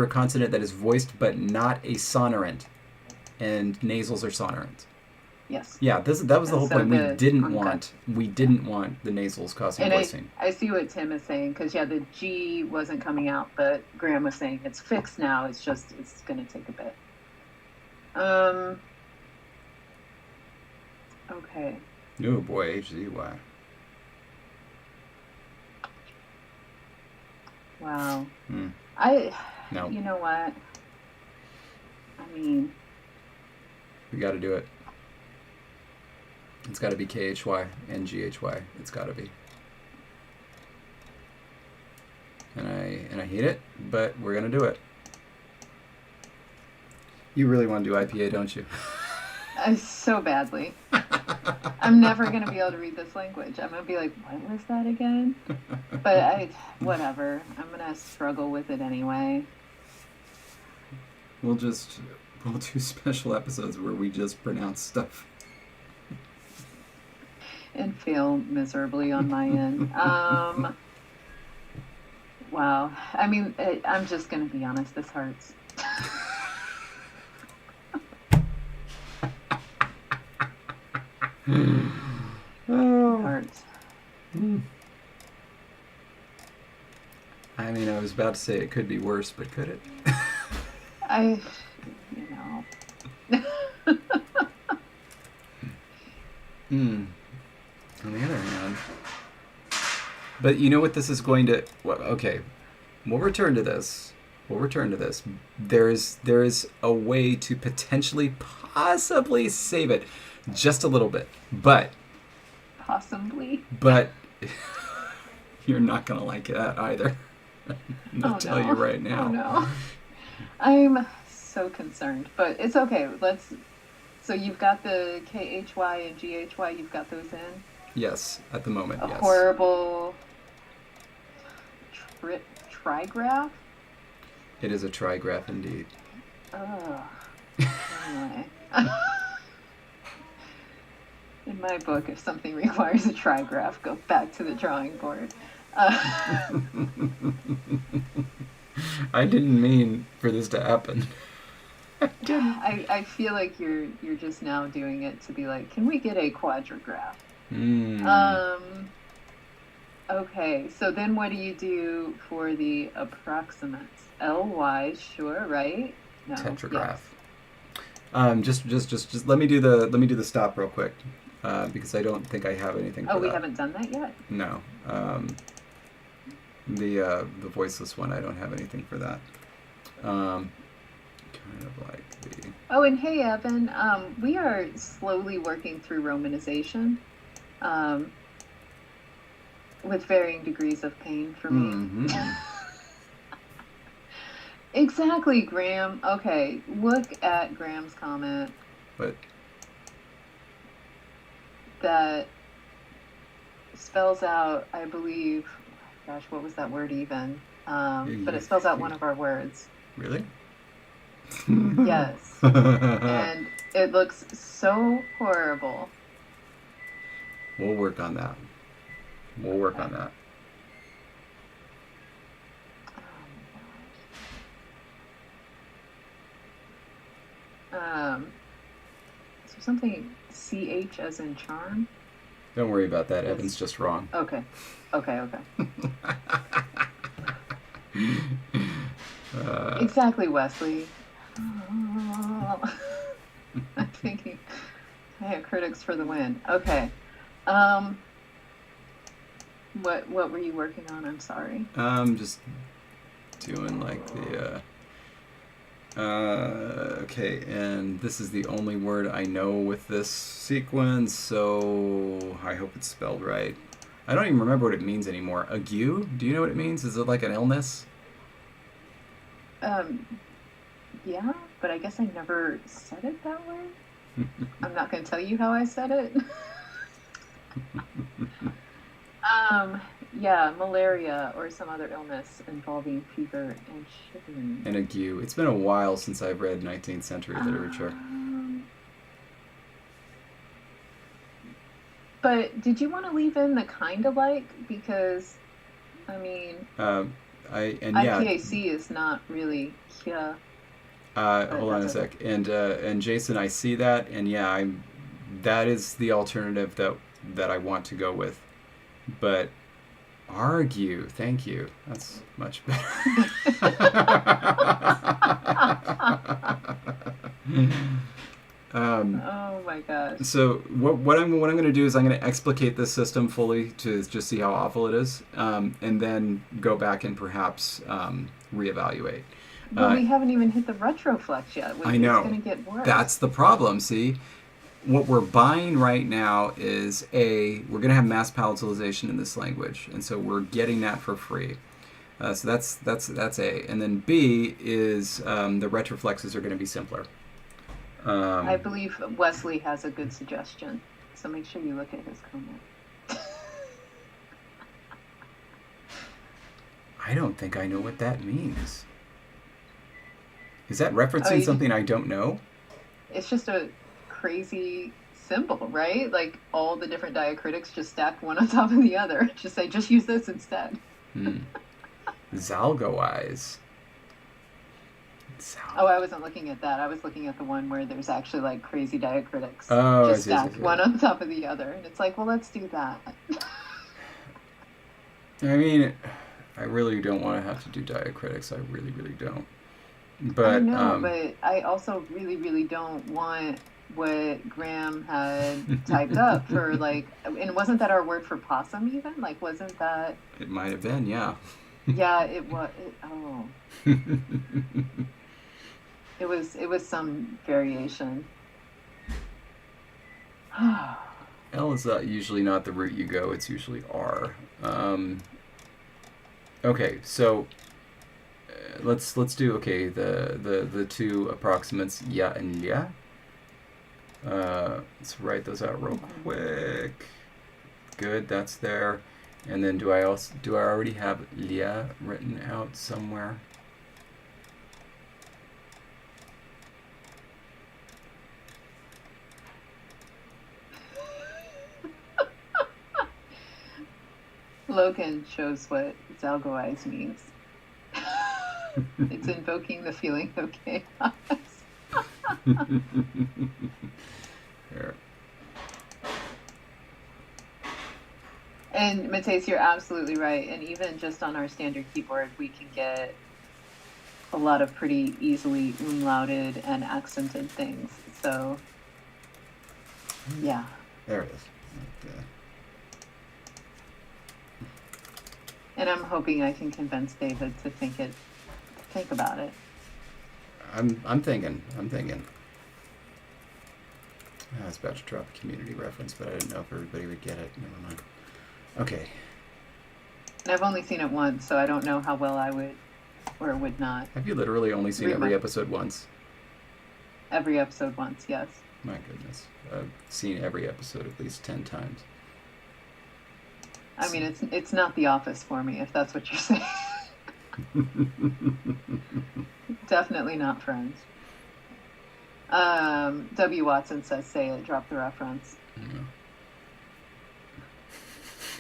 consonant that is voiced but not a sonorant, and nasals are sonorant. Yes. Yeah, that was the whole point. We didn't want the nasals causing voicing. I see what Tim is saying, because the G wasn't coming out, but Graham was saying it's fixed now. It's going to take a bit. Okay. Oh boy, HZY. Wow. Hmm. I, No, you know what? I mean, we got to do it. It's got to be KHY and GHY. It's got to be. And I hate it, but we're gonna do it. You really want to do IPA, don't you? so badly. I'm never going to be able to read this language. I'm going to be like, what was that again? But whatever. I'm going to struggle with it anyway. We'll do special episodes where we just pronounce stuff. And fail miserably on my end. Wow. I mean, I'm just going to be honest. This hurts. It hurts. I mean, I was about to say it could be worse, but could it? You know. On the other hand, but you know what this is going to? Well, okay, we'll return to this. There is a way to potentially, possibly save it, just a little bit, but Possibly. But you're not gonna like that either. I'll tell you right now. Oh no. I'm so concerned, but it's okay. So you've got the KHY and GHY, you've got those in? Yes, at the moment, yes. Horrible trigraph? It is a trigraph indeed. Ugh. Anyway. In my book, if something requires a trigraph, go back to the drawing board. I didn't mean for this to happen. I feel like you're just now doing it to be like, can we get a quadrigraph? Okay, so then what do you do for the approximates? LY, sure, right? No. Tetragraph. Yes. Just let me do the stop real quick, because I don't think I have anything for that. Oh, we haven't done that yet? No. The voiceless one, I don't have anything for that. Kind of like the... Oh, and hey, Evan, we are slowly working through romanization, with varying degrees of pain for me. Mm-hmm. Exactly, Graham. Okay, look at Graham's comment. What? That spells out, I believe, gosh, what was that word even? But it spells out one of our words. Really? Yes. And it looks so horrible. We'll work on that. So something CH as in charm? Don't worry about that. Evan's just wrong. Okay. Exactly, Wesley. I'm thinking, critics for the win. Okay. What were you working on? I'm sorry. Just doing like the okay, and this is the only word I know with this sequence, so I hope it's spelled right. I don't even remember what it means anymore. Ague? Do you know what it means? Is it like an illness? Yeah, but I guess I never said it that way. I'm not going to tell you how I said it. Yeah, malaria or some other illness involving fever and shivering. And ague. It's been a while since I've read 19th century literature. But did you want to leave in the kind of like? Because, I mean, IPAC is not really here. Hold on a sec. And Jason, I see that, and yeah, that is the alternative that I want to go with. But argue, thank you. That's much better. Oh my gosh. So what I'm going to do is I'm going to explicate this system fully to just see how awful it is, and then go back and perhaps reevaluate. But we haven't even hit the retroflex yet. I know. It's going to get worse. That's the problem. See, what we're buying right now is we're going to have mass palatalization in this language, and so we're getting that for free. So that's A, and then B is the retroflexes are going to be simpler. I believe Wesley has a good suggestion, so make sure you look at his comment. I don't think I know what that means. Is that referencing something I don't know? It's just a crazy symbol, right? Like all the different diacritics just stacked one on top of the other. Just use this instead. Zalgoize. Oh, I wasn't looking at that. I was looking at the one where there's actually like crazy diacritics just stacked one on top of the other. And it's like, well, let's do that. I mean, I really don't want to have to do diacritics. I really, really don't. But I know, but I also really, really don't want what Graham had typed up for like, and wasn't that our word for possum even? Like, wasn't that? It might have been, yeah. Yeah, it was. It was some variation. L is usually not the route you go. It's usually R. Okay, so let's do the two approximates ya and lia. Let's write those out real quick. Good, that's there. And then do I already have lia written out somewhere? Logan shows what Zalgoize means. It's invoking the feeling of chaos. Here. And Mateus, you're absolutely right. And even just on our standard keyboard, we can get a lot of pretty easily umlauted and accented things. So, yeah. There it is. Okay. And I'm hoping I can convince David to think about it. I'm thinking. I was about to drop a community reference, but I didn't know if everybody would get it. Never mind. Okay. And I've only seen it once, so I don't know how well I would or would not. Have you literally only seen every episode once? Every episode once, yes. My goodness. I've seen every episode at least 10 times. I mean, it's not The Office for me, if that's what you're saying. Definitely not Friends. W. Watson says, say it, drop the reference.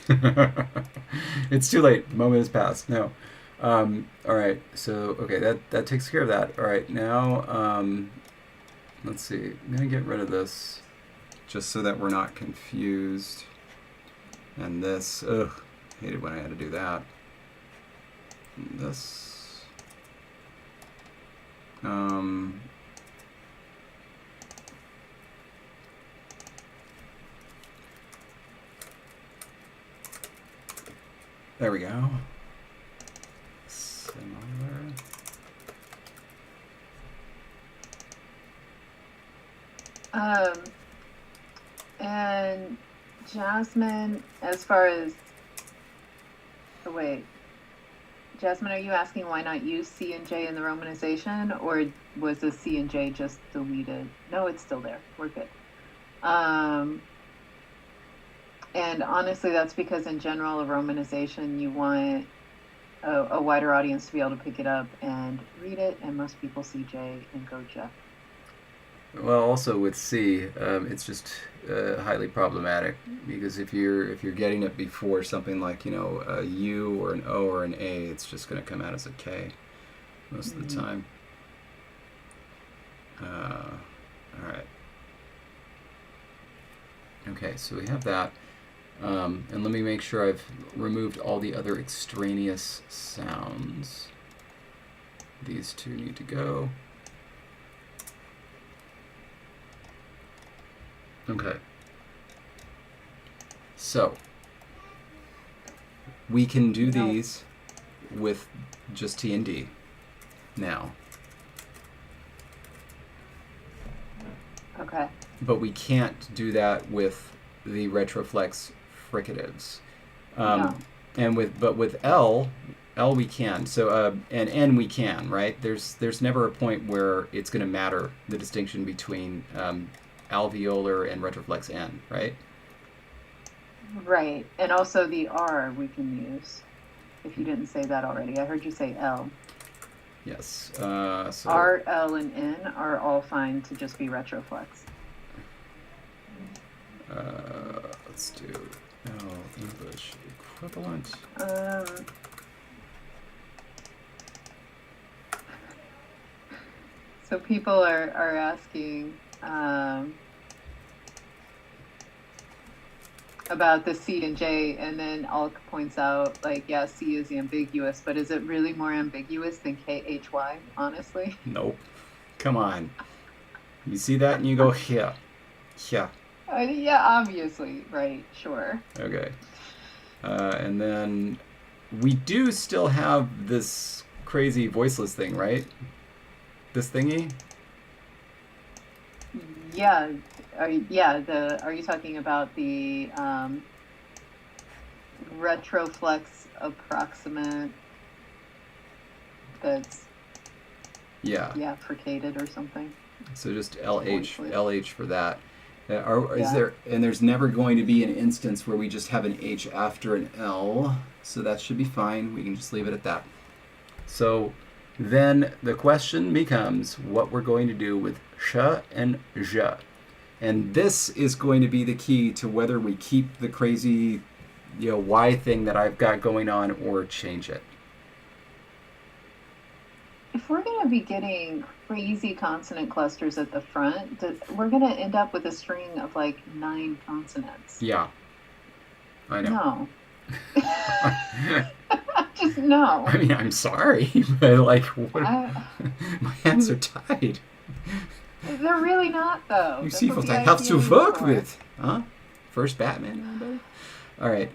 Yeah. It's too late. The moment has passed. No. All right. So, okay, that takes care of that. All right. Now, let's see. I'm going to get rid of this just so that we're not confused. And this, hated when I had to do that. And this, there we go. Similar. And Jasmine, as far as, Jasmine, are you asking why not use C and J in the romanization, or was the C and J just deleted? No, it's still there. We're good. And honestly, that's because in general, a romanization, you want a wider audience to be able to pick it up and read it, and most people see J and go Jeff. Well, also with C, it's just highly problematic because if you're getting it before something like a U or an O or an A, it's just going to come out as a K most of the time. All right. Okay, so we have that, and let me make sure I've removed all the other extraneous sounds. These two need to go. Okay. So, we can do these with just T and D now. Okay. But we can't do that with the retroflex fricatives. No. And with L we can. So and N we can, right? There's never a point where it's going to matter the distinction between alveolar and retroflex N, right? Right. And also the R we can use. If you didn't say that already, I heard you say L. Yes. So R, L, and N are all fine to just be retroflex. let's do English equivalent. So people are asking about the C and J, and then Alk points out, like, yeah, C is ambiguous, but is it really more ambiguous than KHY, honestly? Nope. Come on. You see that and you go, yeah. Yeah, obviously, right, sure. Okay. And then we do still have this crazy voiceless thing, right? This thingy? Yeah. Are you talking about the retroflex approximate that's fricated or something? So just LH Voiceless. LH for that. Is there, and there's never going to be an instance where we just have an H after an L, so that should be fine. We can just leave it at that. So then the question becomes what we're going to do with sh and zh. And this is going to be the key to whether we keep the crazy, Y thing that I've got going on or change it. If we're going to be getting crazy consonant clusters at the front, we're going to end up with a string of like 9 consonants. Yeah. I know. No. Just no. I mean, I'm sorry, but like, my hands are tied. They're really not, though. You see what I have to work with. Huh? First Batman, everybody? All right.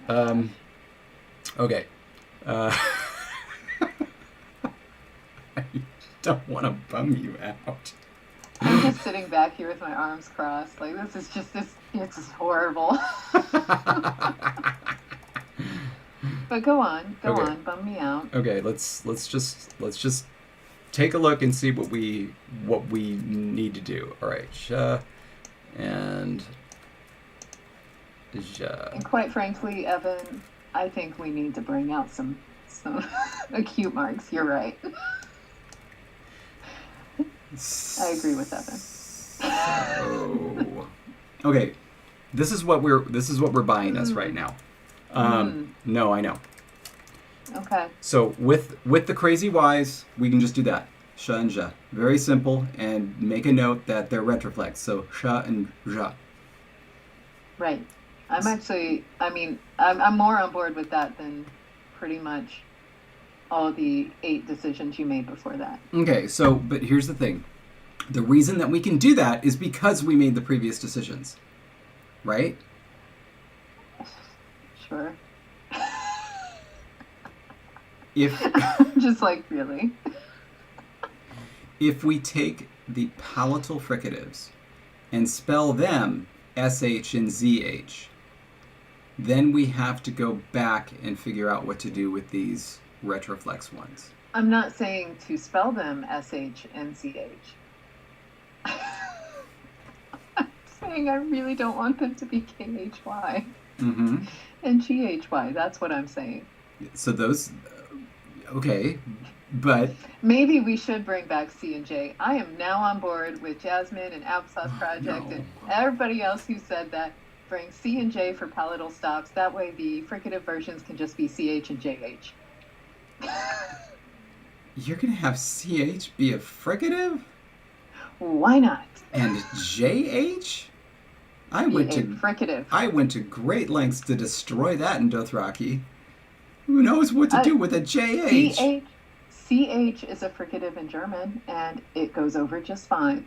Okay. I don't want to bum you out. I'm just sitting back here with my arms crossed. Like, this is just horrible. But go on, bum me out. Okay, let's just take a look and see what we need to do. All right, sh and zh. And quite frankly, Evan, I think we need to bring out some acute marks. You're right. I agree with Evan. So, okay, this is what we're buying us right now. No, I know. Okay. So with the crazy Y's, we can just do that. Sh and zh. Very simple, and make a note that they're retroflex. So sh and zh. Right. I'm more on board with that than pretty much all the 8 decisions you made before that. Okay, so, but here's the thing. The reason that we can do that is because we made the previous decisions. Right? Sure. If just like, really? If we take the palatal fricatives and spell them SH and ZH, then we have to go back and figure out what to do with these retroflex ones. I'm not saying to spell them SH and CH. I'm saying I really don't want them to be KHY and GHY. That's what I'm saying. So those, okay, but... Maybe we should bring back C and J. I am now on board with Jasmine and Applesauce Project and everybody else who said that. Bring C and J for palatal stops. That way the fricative versions can just be CH and JH. You're going to have CH be a fricative? Why not? And JH? I went to great lengths to destroy that in Dothraki. Who knows what to do with a JH? CH is a fricative in German, and it goes over just fine.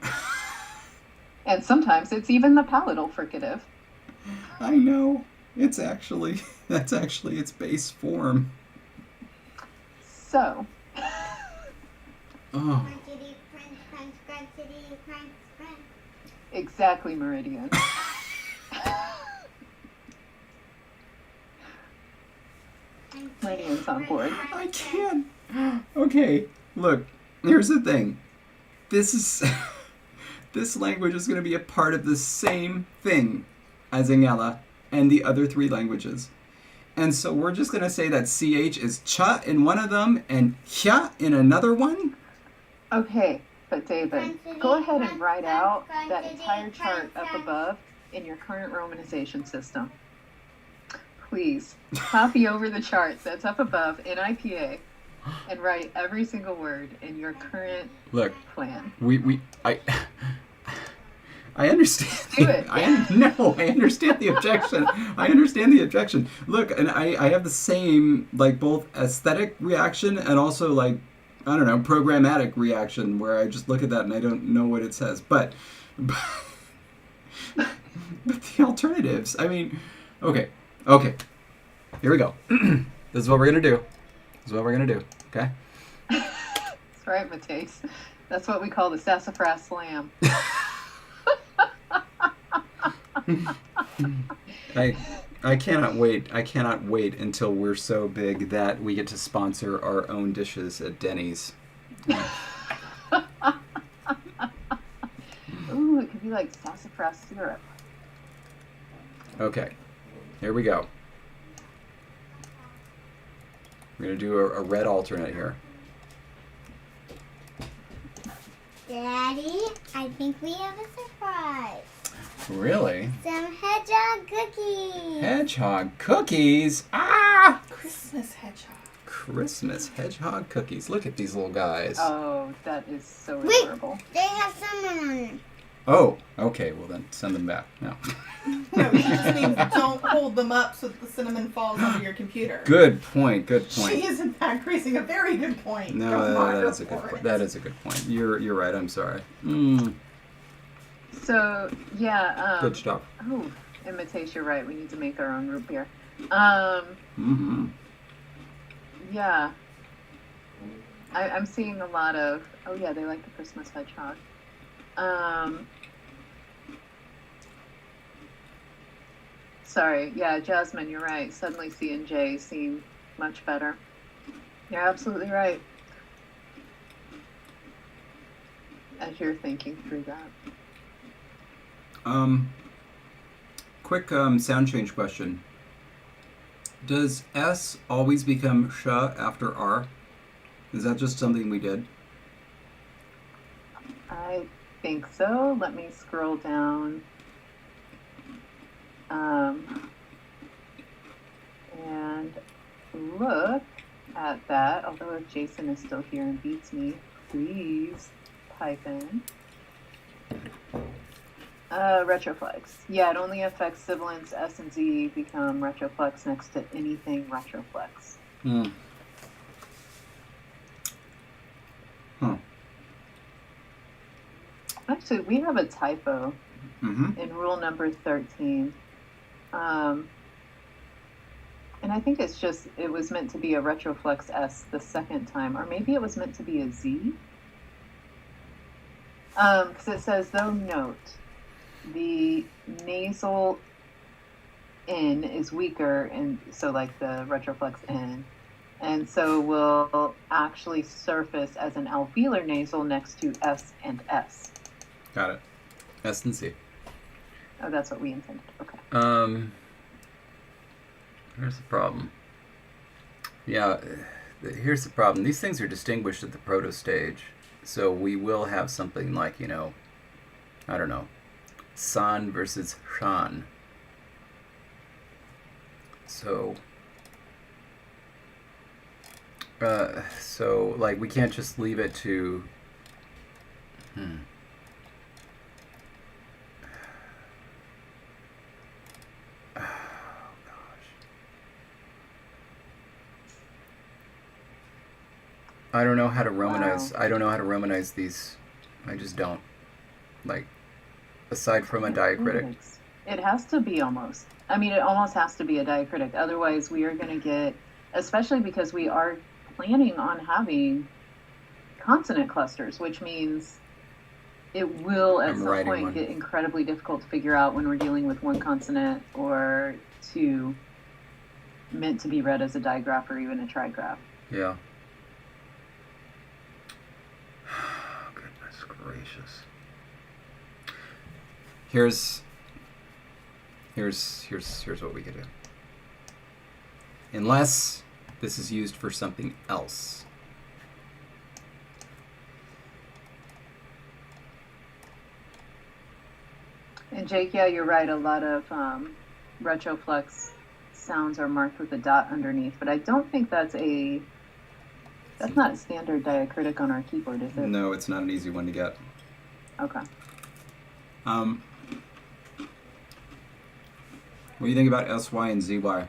And sometimes it's even the palatal fricative. I know. It's actually, that's actually its base form. So, Oh. Crunchity, crunch, crunch, crunchity, crunch, crunch. exactly, Meridian. Meridian's on board. I can't. Okay, look, here's the thing. This is this language is going to be a part of the same thing as Ingala and the other three languages. And so we're just going to say that CH is cha in one of them and hya in another one? Okay, but David, go ahead and write out that entire chart up above in your current romanization system. Please, copy over the chart that's up above in IPA and write every single word in your current plan. I understand. Do it. I understand the objection. I understand the objection. Look, and I have the same, like, both aesthetic reaction and also, like, I don't know, programmatic reaction where I just look at that and I don't know what it says. But the alternatives, I mean, okay. Here we go. This is what we're going to do. Okay? That's right, Mateus. That's what we call the sassafras slam. I cannot wait. I cannot wait until we're so big that we get to sponsor our own dishes at Denny's. Ooh, it could be like sassafras syrup. Okay, here we go. We're going to do a red alternate here. Daddy, I think we have a surprise. Really? Some hedgehog cookies. Hedgehog cookies? Ah! Christmas hedgehog. Christmas hedgehog cookies. Look at these little guys. Oh, that is so Wait. adorable. They have cinnamon on them. Oh, okay. Well, then send them back. No. No, it just means don't hold them up so that the cinnamon falls onto your computer. Good point. She is in fact raising a very good point. No, Don't that is a good point. That is a good point. You're right. I'm sorry. So, yeah. Good stuff. Oh, imitate, you're right. We need to make our own root beer. Yeah. I'm seeing a lot of, oh yeah, they like the Christmas hedgehog. Sorry, yeah, Jasmine, you're right. Suddenly C and J seem much better. You're absolutely right. As you're thinking through that. Quick sound change question. Does S always become sh after R? Is that just something we did? I think so. Let me scroll down. And look at that. Although if Jason is still here and beats me, please type in. Retroflex. Yeah, it only affects sibilants. S and Z become retroflex next to anything retroflex. Huh. Actually, we have a typo Mm-hmm. in rule number 13. And I think it's just, it was meant to be a retroflex S the second time, or maybe it was meant to be a Z. Because it says, though note, the nasal N is weaker, and so like the retroflex N, and so will actually surface as an alveolar nasal next to S and S. Got it. S and C. Oh, that's what we intended. Okay. Here's the problem. Yeah, here's the problem. These things are distinguished at the proto stage. So we will have something like, I don't know, san versus shan. So like, we can't just leave it to, I don't know how to romanize. Wow. I don't know how to romanize these. I just don't. Like, aside from a diacritic. It has to be almost. I mean, it almost has to be a diacritic. Otherwise, we are going to get, especially because we are planning on having consonant clusters, which means it will at I'm some writing point one. get incredibly difficult to figure out when we're dealing with one consonant or two meant to be read as a digraph or even a trigraph. Yeah. Goodness gracious. Here's what we could do. Unless this is used for something else. And Jake, yeah, you're right. A lot of retroflex sounds are marked with a dot underneath, but I don't think that's not a standard diacritic on our keyboard, is it? No, it's not an easy one to get. Okay. What do you think about SY and ZY?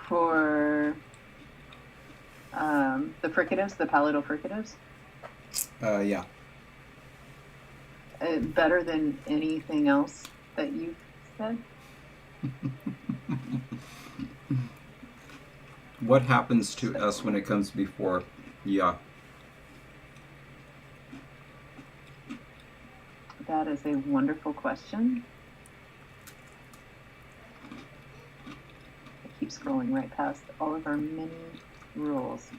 For the fricatives, the palatal fricatives, Yeah. better than anything else that you said. What happens to S when it comes before yeah? That is a wonderful question. I keep scrolling right past all of our many rules.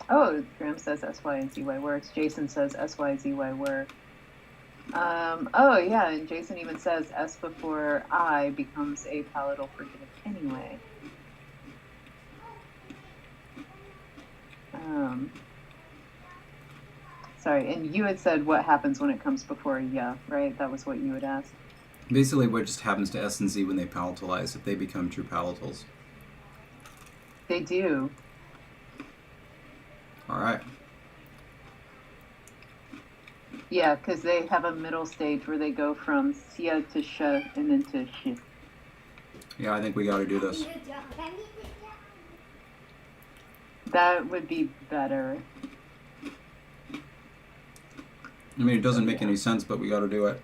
Oh, Graham says SY and ZY works. Jason says SY, ZY work. Oh, yeah, and Jason even says S before I becomes a palatal fricative anyway. Sorry, and you had said what happens when it comes before yeah, right? That was what you had asked. Basically, what just happens to S and Z when they palatalize if they become true palatals. They do. All right. Yeah, because they have a middle stage where they go from sia to sh and then to sh. Yeah, I think we got to do this. That would be better. I mean, it doesn't make any sense, but we got to do it.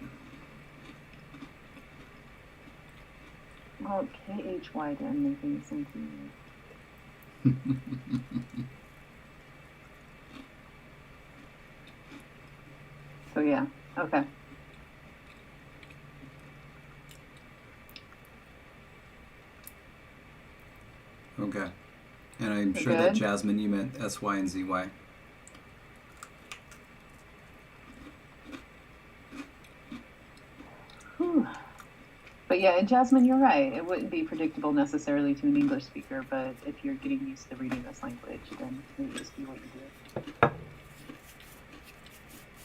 Well, KHY didn't make any sense either. So yeah, okay. Okay. And I'm We're sure that good? Jasmine, you meant SY and ZY. Whew. But yeah, and Jasmine, you're right. It wouldn't be predictable necessarily to an English speaker, but if you're getting used to reading this language, then it would just be what you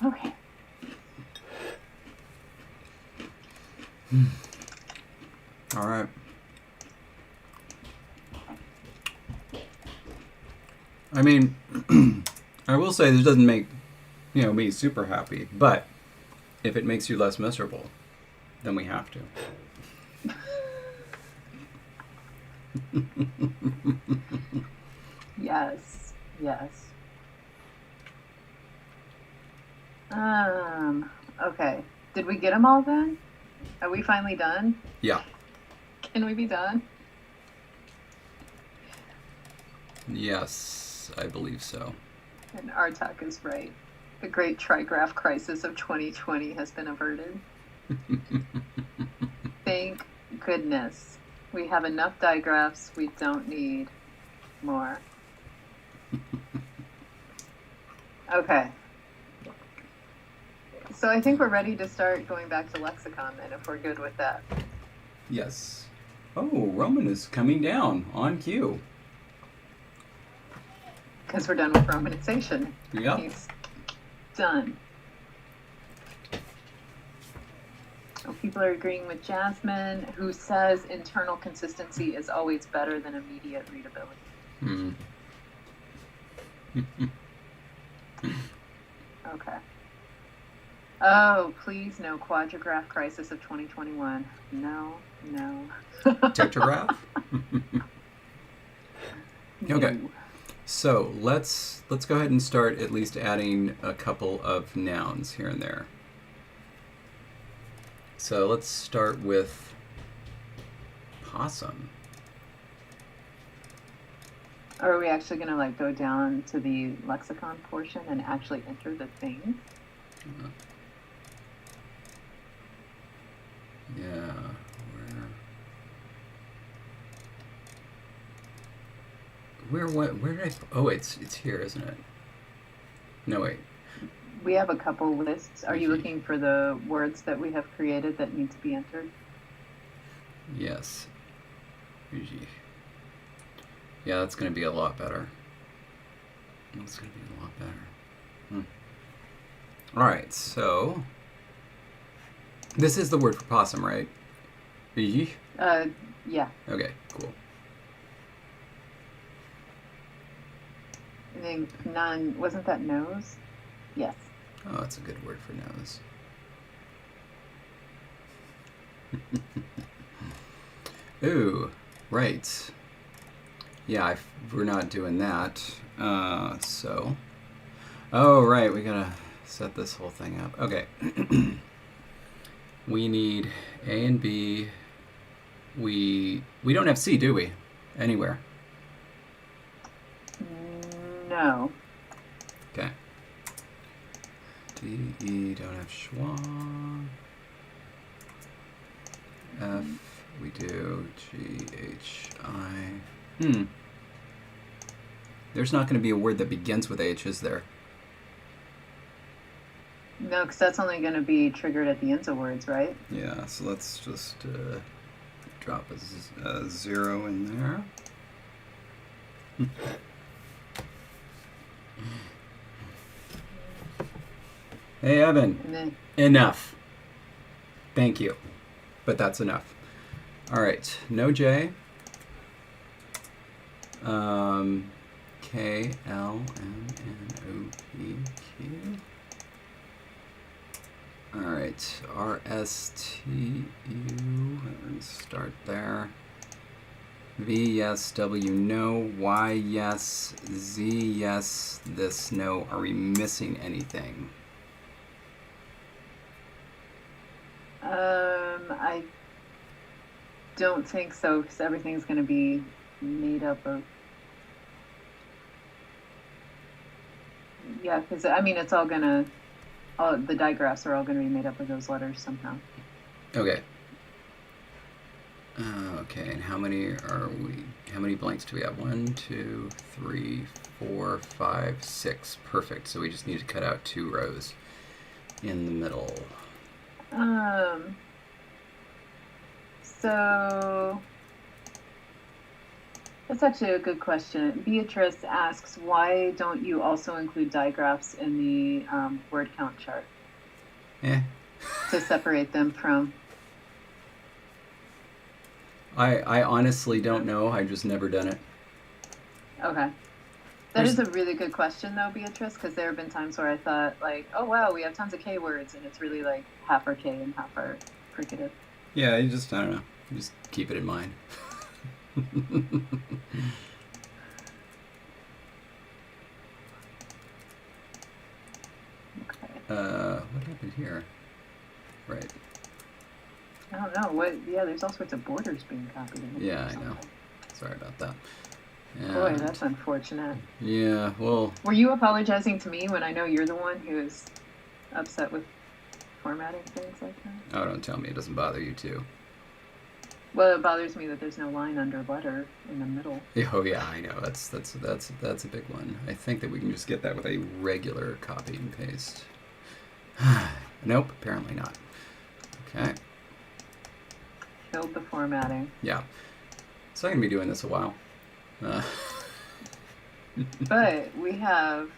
do. Okay. All right. I mean, I will say this doesn't make, me super happy, but if it makes you less miserable, then we have to. Yes. Okay. Did we get them all then? Are we finally done? Yeah. Can we be done? Yes, I believe so. And Artak is right. The great trigraph crisis of 2020 has been averted. Thank goodness. We have enough digraphs. We don't need more. Okay. So I think we're ready to start going back to Lexicon then, if we're good with that. Yes. Oh, Roman is coming down on cue. Because we're done with romanization. Yeah. He's done. Oh, people are agreeing with Jasmine, who says internal consistency is always better than immediate readability. Okay. Oh, please, no quadrigraph crisis of 2021. No. Tetrograph? Okay. So let's go ahead and start at least adding a couple of nouns here and there. So let's start with possum. Or are we actually going to like go down to the lexicon portion and actually enter the things? Yeah. Where did I? Oh, it's here, isn't it? No, wait. We have a couple lists. Are you looking for the words that we have created that need to be entered? Yes. Yeah, that's going to be a lot better. That's going to be a lot better. All right, so this is the word for possum, right? Yeah. Okay, cool. I think none. Wasn't that nose? Yes. Oh, that's a good word for nose. Ooh, right. Yeah, we're not doing that. So. Oh, right, we gotta set this whole thing up. Okay. We need A and B. We don't have C, do we? Anywhere. No. Okay. D, E, don't have schwa. F, we do. G, H, I. There's not going to be a word that begins with H, is there? No, because that's only going to be triggered at the ends of words, right? Yeah, so let's just drop a 0 in there. Hey, Evan. And then Enough. Thank you. But that's enough. All right. No J. K, L, M, N, O, P, Q. All right. R, S, T, U. Start there. V, yes. W, no. Y, yes. Z, yes. This, no. Are we missing anything? I don't think so, because everything's going to be made up of. Yeah, because I mean, it's all gonna. All the digraphs are all going to be made up of those letters somehow. Okay. Okay, and how many blanks do we have? 1, 2, 3, 4, 5, 6. Perfect. So we just need to cut out 2 rows in the middle. So that's actually a good question. Beatrice asks, why don't you also include digraphs in the word count chart to separate them from? I honestly don't know. I've just never done it. Okay. That is a really good question, though, Beatrice, because there have been times where I thought, like, oh, wow, we have tons of K words, and it's really like half are K and half are fricative. Yeah, I don't know. Just keep it in mind. Okay. What happened here? Right. I don't know. Yeah, there's all sorts of borders being copied in it. Yeah, I know. Sorry about that. Boy, that's unfortunate. Yeah, well... Were you apologizing to me when I know you're the one who is upset with formatting things like that? Oh, don't tell me. It doesn't bother you, too. Well, it bothers me that there's no line under letter in the middle. Oh, yeah, I know. That's a big one. I think that we can just get that with a regular copy and paste. Nope, apparently not. Okay. Killed the formatting. Yeah. So I'm going to be doing this a while. But we have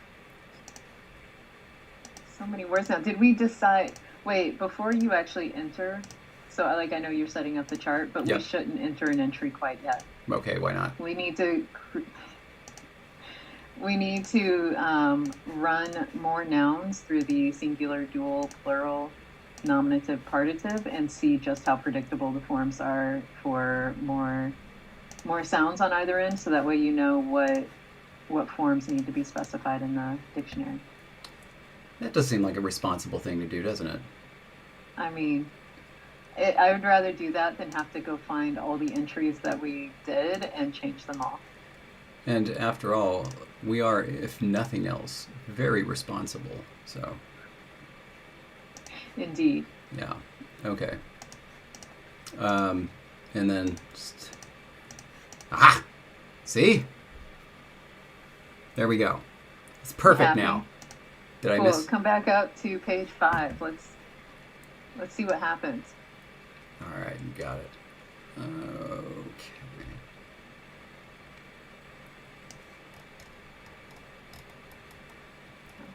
so many words now. Did we decide? Wait, before you actually enter, so I know you're setting up the chart, but Yep. we shouldn't enter an entry quite yet. Okay, why not? We need to run more nouns through the singular, dual, plural, nominative, partitive, and see just how predictable the forms are for more sounds on either end, so that way you know what what forms need to be specified in the dictionary. That does seem like a responsible thing to do, doesn't it? I mean, I would rather do that than have to go find all the entries that we did and change them all. And after all, we are, if nothing else, very responsible. So, Indeed. yeah. Okay. And then just... Ah! See? There we go. It's perfect Happy? now. Did Cool. I miss? Come back up to page 5. Let's see what happens. All right, you got it.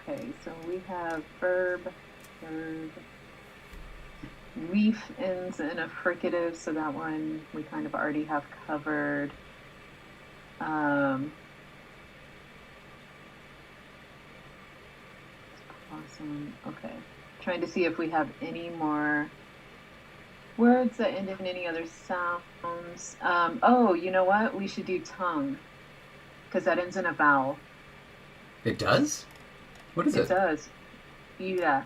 Okay, so we have verb. Leaf ends in a fricative, so that one we kind of already have covered. Awesome. Okay. Trying to see if we have any more words that end in any other sounds. Oh, you know what? We should do tongue, because that ends in a vowel. It does? What is it? It does. Ula.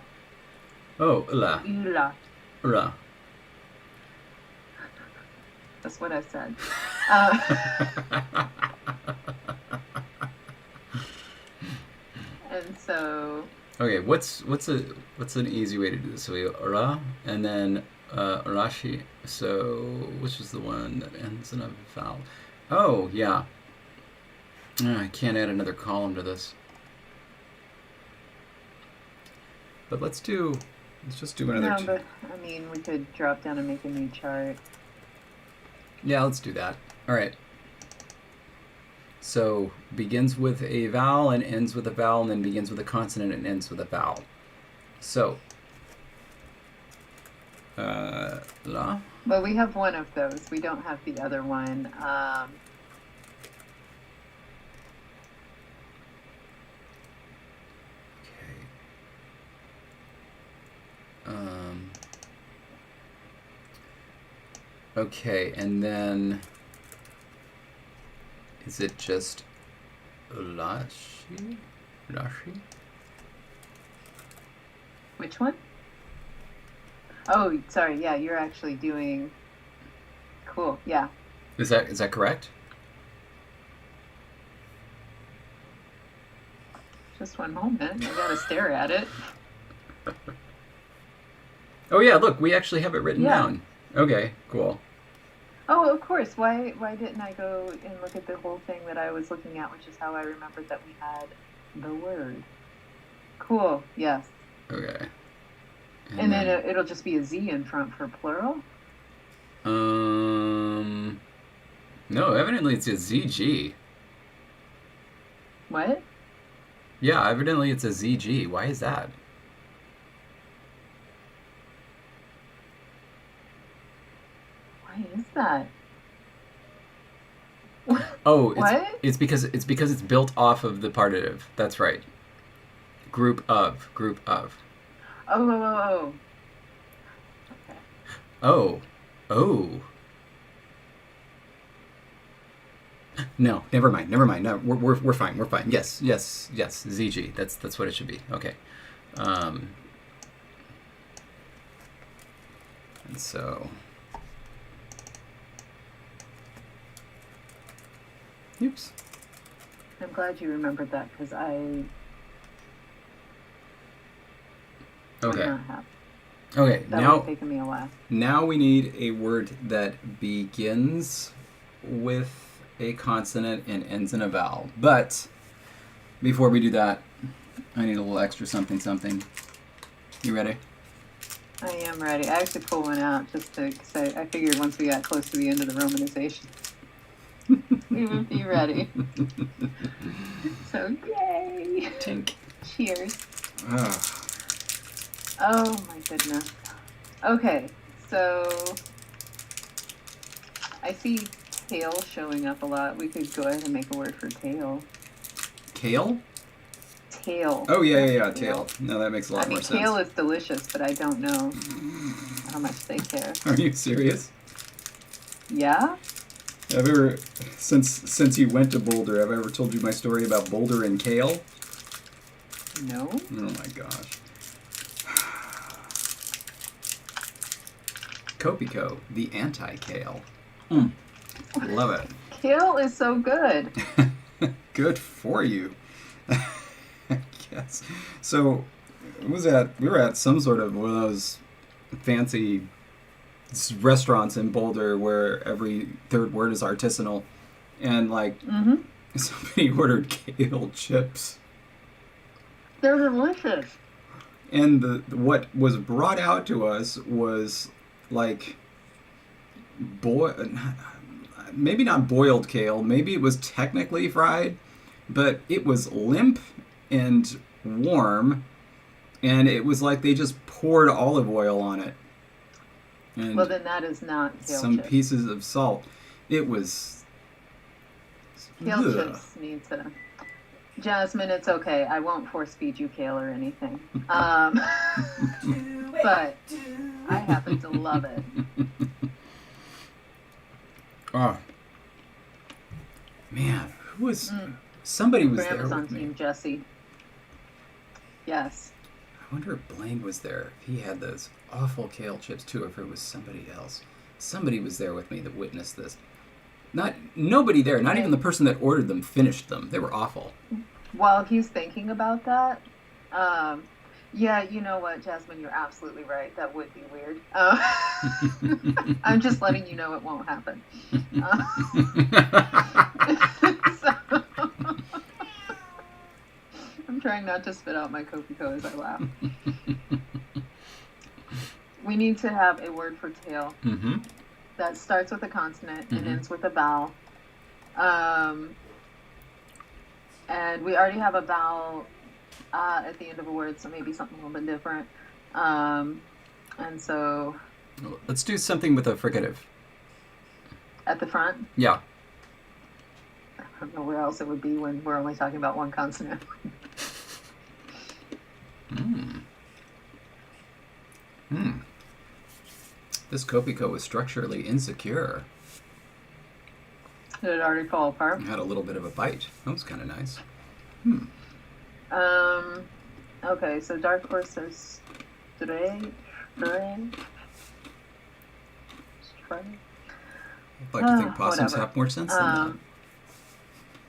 Oh, la. Ula. La. That's what I said. And so. Okay, what's an easy way to do this? So we ra and then rashi. So which is the one that ends in a vowel? Oh yeah. I can't add another column to this. But let's just do another. No, but I mean, we could drop down and make a new chart. Yeah, let's do that. All right. So begins with a vowel and ends with a vowel, and then begins with a consonant and ends with a vowel. So, la. Well, we have one of those. We don't have the other one. Okay, and then is it just lashi? Lashi? Which one? Oh, sorry. Yeah, you're actually doing. Cool. Yeah. Is that correct? Just one moment. I gotta stare at it. Oh yeah, look, we actually have it written down. Okay, cool. Oh, of course. Why didn't I go and look at the whole thing that I was looking at, which is how I remembered that we had the word. Cool. Yes. Okay. And then it'll just be a Z in front for plural? No, evidently it's a ZG. What? Yeah, evidently it's a ZG. Why is that? Why is that? Oh, What? it's because it's built off of the partitive. That's right. Group of. Oh. Okay. Oh. No, never mind. No, we're fine. Yes. ZG. That's what it should be. Okay. And so. Oops. I'm glad you remembered that because I would Okay. not have. Okay. That would Now have taken me a while. Now we need a word that begins with a consonant and ends in a vowel. But before we do that, I need a little extra something. You ready? I am ready. I actually pulled one out just to say I figured once we got close to the end of the romanization, we would be ready. So yay! Tink. Cheers. Ugh. Oh my goodness. Okay, so I see tail showing up a lot. We could go ahead and make a word for tail. Kale? Tail. Oh yeah, tail. No, that makes a lot I mean, more sense. kale is delicious, but I don't know how much they care. Are you serious? Yeah? Have I ever, since you went to Boulder, have I ever told you my story about Boulder and kale? No. Oh my gosh. Kopiko, the anti-kale. Love it. Kale is so good. Good for you. Yes. So we were at some sort of one of those fancy restaurants in Boulder where every third word is artisanal, and like somebody ordered kale chips, They're delicious. and the what was brought out to us was like maybe not boiled kale, maybe it was technically fried, but it was limp and warm, and it was like they just poured olive oil on it. And Well, then that is not kale some chips. pieces of salt. It was... Kale Ugh. chips need to... Jasmine, it's okay. I won't force feed you kale or anything. But I happen to love it. Oh. Man, who was... Somebody was there Grandma's on with me. Team Jesse. Yes. I wonder if Blaine was there. If he had those awful kale chips too, or if it was somebody else. Somebody was there with me that witnessed this. Nobody there, not even the person that ordered them, finished them. They were awful. While he's thinking about that, yeah, you know what, Jasmine, you're absolutely right. That would be weird. I'm just letting you know it won't happen. So, I'm trying not to spit out my Kopiko as I laugh. We need to have a word for tail that starts with a consonant and ends with a vowel. And we already have a vowel at the end of a word, so maybe something a little bit different. And so... Let's do something with a fricative. At the front? Yeah. I don't know where else it would be when we're only talking about one consonant. This Kopiko was structurally insecure. Did it already fall apart? It had a little bit of a bite. That was kind of nice. Okay, so Dark Horse says stray. I'd like to think possums whatever. have more sense than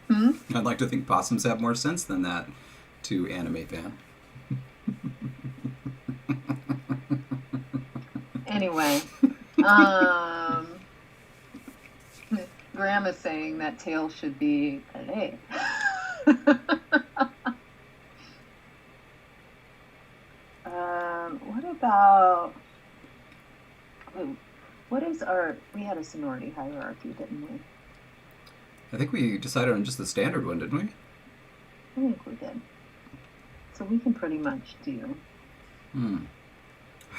that. I'd like to think possums have more sense than that, to anime fan. Anyway, Graham is saying that tail should be palais. What about... What is our... We had a sonority hierarchy, didn't we? I think we decided on just the standard one, didn't we? I think we did. So we can pretty much do...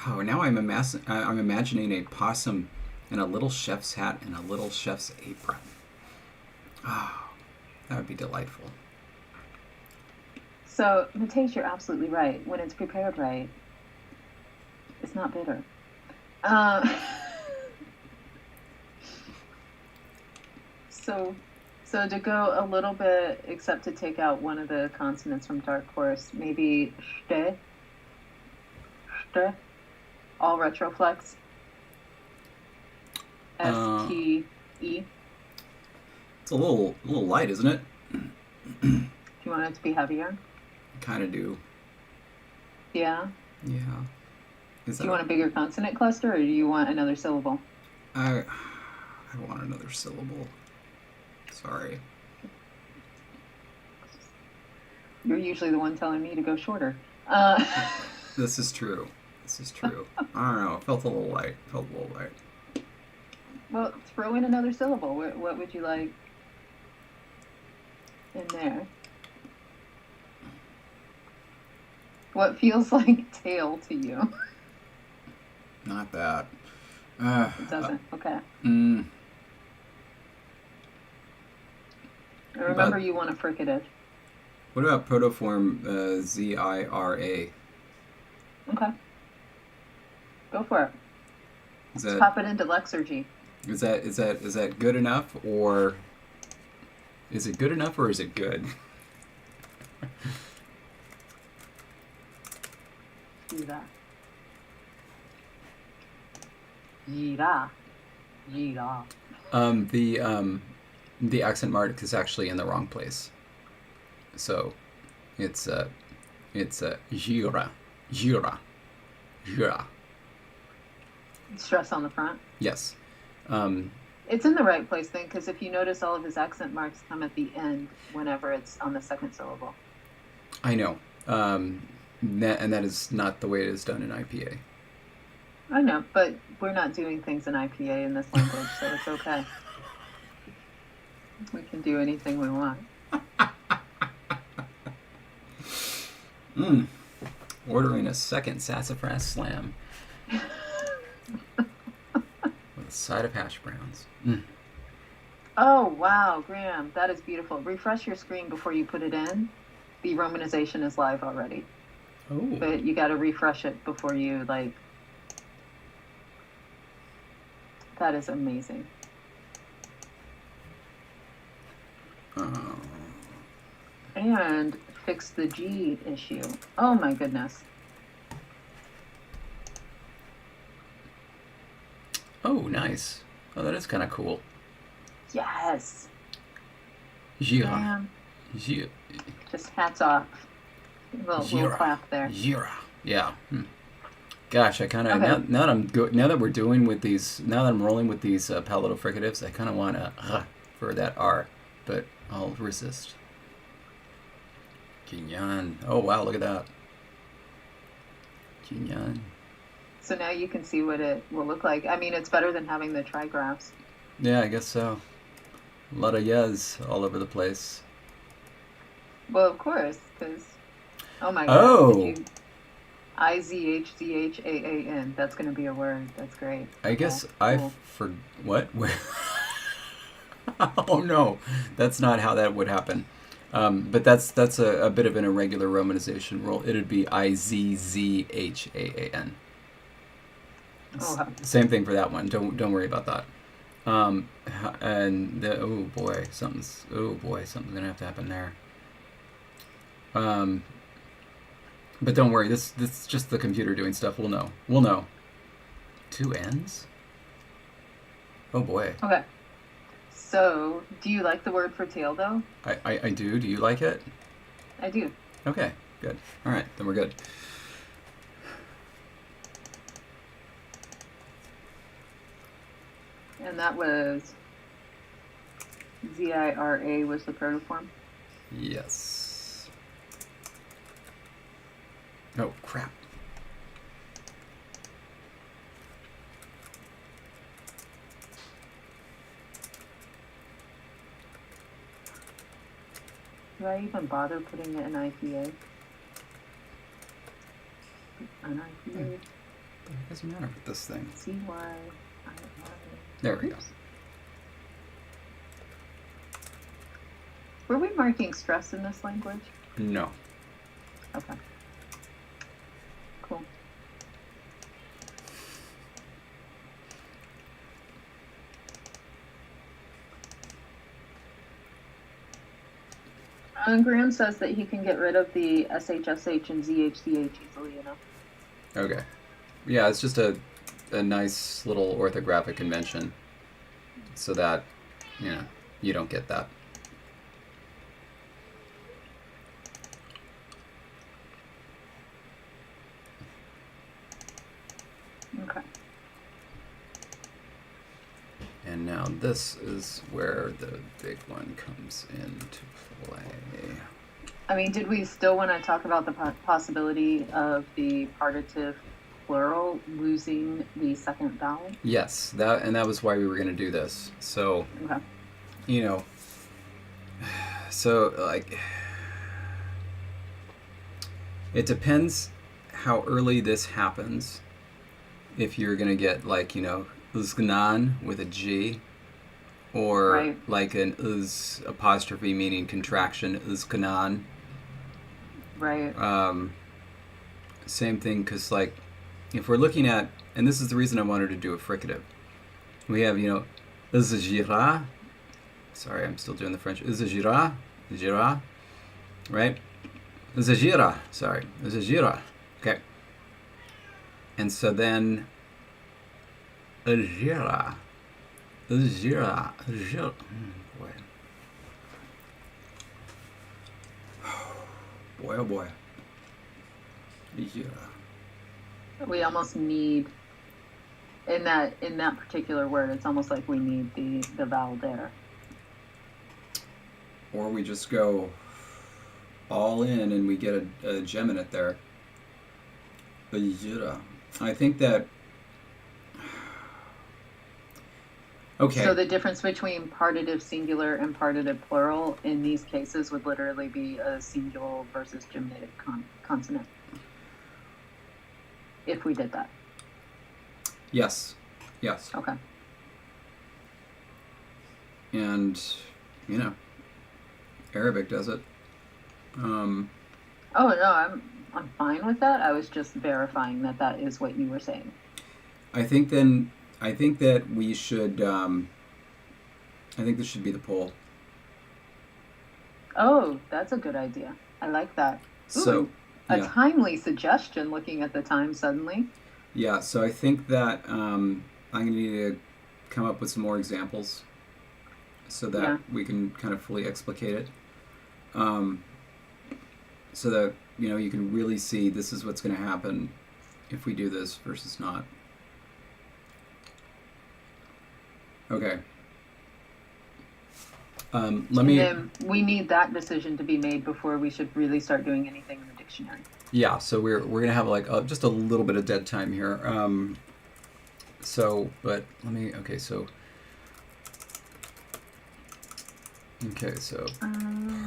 Oh, now I'm imagining a possum in a little chef's hat and a little chef's apron. Oh, that would be delightful. So, Matesh, you're absolutely right. When it's prepared right, it's not bitter. So to go a little bit, except to take out one of the consonants from Dark Horse, maybe shte, all retroflex. S-T-E. It's a little light, isn't it? Do you want it to be heavier? Kind of do. Yeah? Yeah. Do you want a bigger consonant cluster, or do you want another syllable? I want another syllable. Sorry. You're usually the one telling me to go shorter. This is true. I don't know. It felt a little light. Well, throw in another syllable. What would you like in there? What feels like tail to you? Not that. It doesn't. Okay. Remember, you want a fricative. What about protoform Z-I-R-A? Okay. Go for it. Is Let's that pop it into Lexergy. Is that good enough, or is it good enough, or is it good? Gira. Gira. Gira. The accent mark is actually in the wrong place. So it's gira, gira, gira. Stress on the front. Yes. It's in the right place then, because if you notice, all of his accent marks come at the end whenever it's on the second syllable. I know. And that is not the way it is done in IPA. I know, but we're not doing things in IPA in this language, so it's okay. We can do anything we want. Ordering a second sassafras slam with a side of hash browns. Oh, wow, Graham, that is beautiful. Refresh your screen before you put it in. The romanization is live already. Oh. But you got to refresh it before you, like... That is amazing. And fix the G issue. Oh my goodness. Oh, nice. Oh, that is kind of cool. Yes. Gira. Graham, Gira. just hats off. Little clap there. Gira. Yeah. Gosh, I kind of Okay. now that I'm now that we're doing with these, now that I'm rolling with these palatal fricatives, I kind of want to for that R, but I'll resist. Kinyan. Oh wow, look at that. Kinyan. So now you can see what it will look like. I mean, it's better than having the trigraphs. Yeah, I guess so. A lot of yes all over the place. Well, of course, because oh my god, Oh. IZHZHAAN. That's going to be a word. That's great. I guess Okay, I cool. what? Oh no, that's not how that would happen. But that's a bit of an irregular romanization rule. It'd be IZZHAAN. Okay. Same thing for that one. Don't worry about that. And oh boy, something's gonna have to happen there. But don't worry, this is just the computer doing stuff. We'll know. 2 N's? Oh boy. Okay. So, do you like the word for tail though? I do. Do you like it? I do. Okay, good. All right, then we're good. And that was ZIRA was the protoform. Yes. Oh crap. Do I even bother putting it in IPA? An IPA? It doesn't matter with this thing. CYIRA. There we go. Were we marking stress in this language? No. Okay. Cool. Graham says that he can get rid of the SHSH and ZHCH easily enough. Okay. Yeah, it's just a nice little orthographic convention so that, you don't get that. Okay. And now this is where the big one comes into play. I mean, did we still want to talk about the possibility of the partitive plural losing the second vowel? Yes, that was why we were going to do this. So, Okay. So like it depends how early this happens. If you're going to get like, uzgnan with a G, or Right. like an uz apostrophe meaning contraction, uzgnan. Right. Same thing, because like if we're looking at, and this is the reason I wanted to do a fricative, We have, Zajira. Sorry, I'm still doing the French. Zajira. Jira. Right? Zajira. Sorry. Zajira. Okay. And so then Jira. Jira. Jira. Boy. Boy, oh boy. Jira. We almost need in that particular word. It's almost like we need the vowel there. Or we just go all in and we get a geminate there. I think that. Okay. So the difference between partitive singular and partitive plural in these cases would literally be a singular versus geminated consonant. If we did that. Yes. Okay. And, Arabic does it. Oh no, I'm fine with that. I was just verifying that is what you were saying. I think that we should. I think this should be the poll. Oh, that's a good idea. I like that. Ooh, So, a yeah. timely suggestion. Looking at the time suddenly. Yeah. So I think that I'm going to need to come up with some more examples, so that we can kind of fully explicate it. So that you can really see this is what's going to happen if we do this versus not. Okay. Then we need that decision to be made before we should really start doing anything in the dictionary. Yeah. So we're gonna have like just a little bit of dead time here. But let me. Okay. So.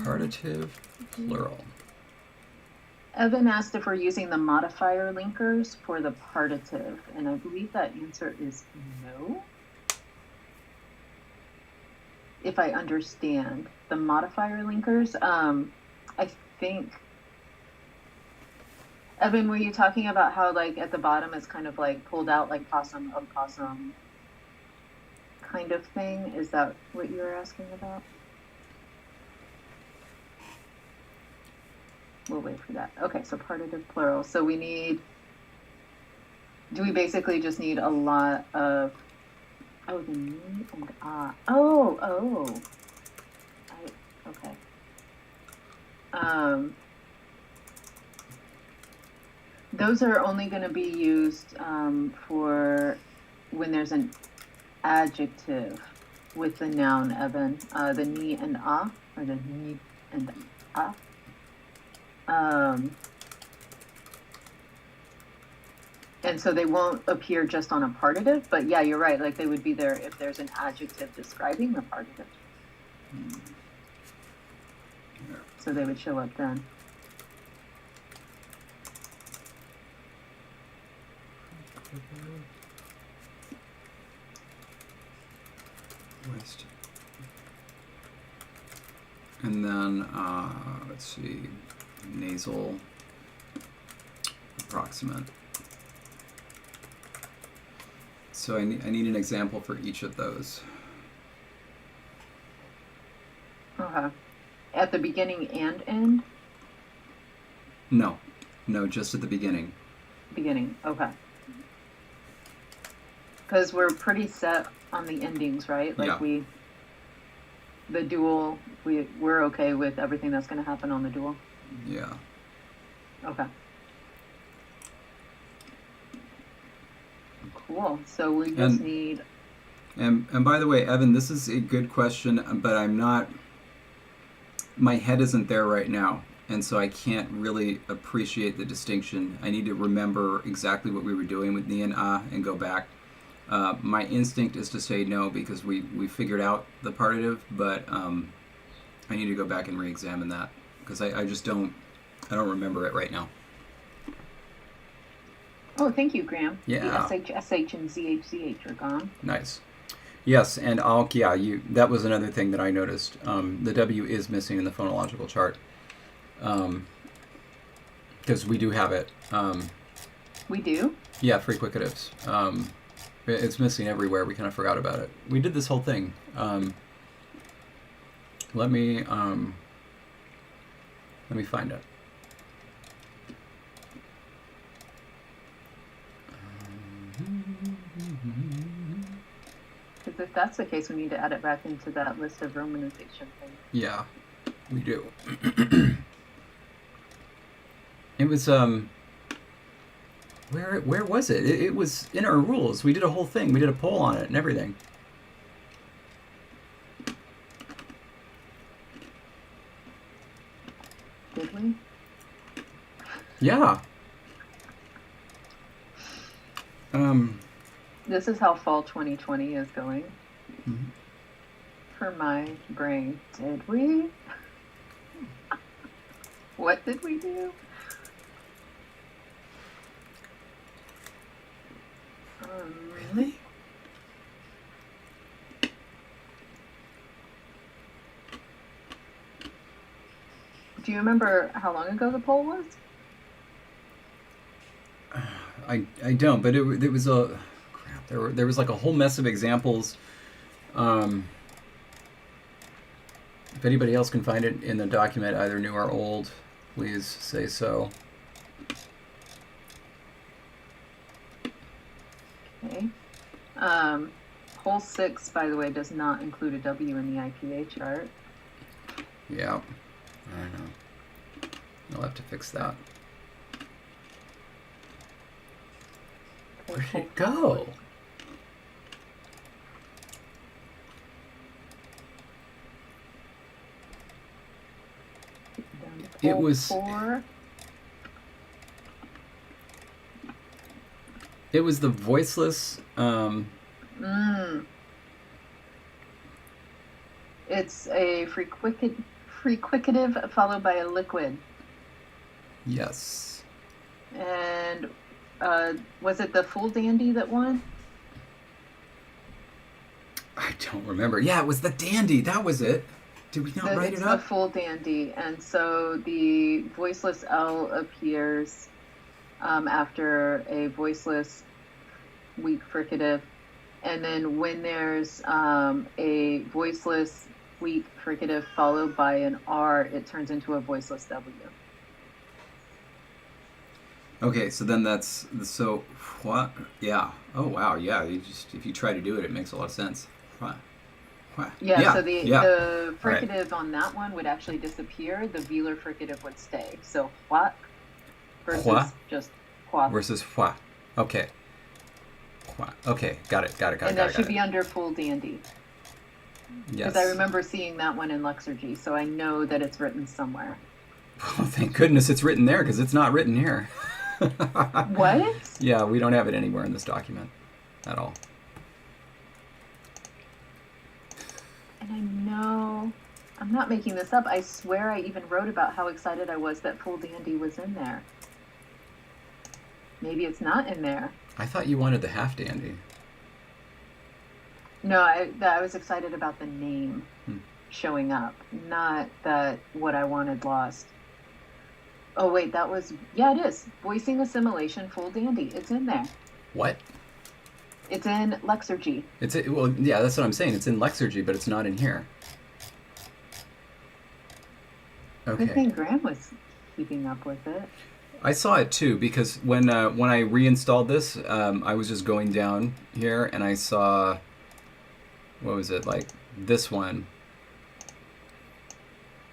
Partitive plural. Evan asked if we're using the modifier linkers for the partitive, and I believe that answer is no. If I understand the modifier linkers, I think. Evan, were you talking about how like at the bottom it's kind of like pulled out like possum, opossum kind of thing? Is that what you were asking about? We'll wait for that. Okay, so partitive plural. So we need. Do we basically just need a lot of? Oh, the me and ah. Oh. Okay. Those are only going to be used for when there's an adjective with the noun, Evan. The ni and ah, or the ni and ah. And so they won't appear just on a partitive, but yeah, you're right. Like they would be there if there's an adjective describing the partitive. So they would show up then. West. And then, let's see, nasal, approximate. So I need an example for each of those. Okay. At the beginning and end? No, just at the beginning. Beginning, okay. Because we're pretty set on the endings, right? Like Yeah. The dual, we're okay with everything that's going to happen on the dual? Yeah. Okay. Cool. So we just need... And by the way, Evan, this is a good question, but I'm not... My head isn't there right now, and so I can't really appreciate the distinction. I need to remember exactly what we were doing with ni and ah and go back. My instinct is to say no because we figured out the partitive, but I need to go back and re-examine that because I just don't remember it right now. Oh, thank you, Graham. Yeah. The SH, and ZH are gone. Nice. Yes, and that was another thing that I noticed. The W is missing in the phonological chart because we do have it. We do? Yeah, fricatives. It's missing everywhere. We kind of forgot about it. We did this whole thing. Let me find it. Because if that's the case, we need to add it back into that list of romanization thing. Yeah, we do. It was where was it? It was in our rules. We did a whole thing. We did a poll on it and everything. Did we? Yeah. This is how fall 2020 is going. Mhm. For my brain. Did we? What did we do? Really? Do you remember how long ago the poll was? I don't, but it was a crap. There was like a whole mess of examples. If anybody else can find it in the document, either new or old, please say so. Okay. Poll 6, by the way, does not include a W in the IPA chart. Yeah, I know. I'll have to fix that. Where did it go? It was. 4. It was the voiceless. It's a frequentive followed by a liquid. Yes. And was it the full dandy that won? I don't remember. Yeah, it was the dandy. That was it. Did we not write It's it the up? full dandy, and so the voiceless L appears after a voiceless weak fricative, and then when there's a voiceless weak fricative followed by an R, it turns into a voiceless W. Okay, so then that's so what? Yeah. Oh wow. Yeah. You just if you try to do it, it makes a lot of sense. What? What? Yeah, so the Right. fricative on that one would actually disappear. The velar fricative would stay. So what versus Hua? just what. Versus what? Okay. What? Okay. Got it. And that should be under full dandy. Yes. Because I remember seeing that one in Lexicon, so I know that it's written somewhere. Well, thank goodness it's written there because it's not written here. What? Yeah, we don't have it anywhere in this document at all. And I know, I'm not making this up. I swear I even wrote about how excited I was that full dandy was in there. Maybe it's not in there. I thought you wanted the half dandy. No, I was excited about the name showing up, not that what I wanted lost. Oh wait, that was, yeah, it is. Voicing assimilation, full dandy. It's in there. What? It's in Lexergy. Well, yeah, that's what I'm saying. It's in Lexergy, but it's not in here. Good Okay. thing Graham was keeping up with it. I saw it too because when I reinstalled this, I was just going down here and I saw, what was it, like this one.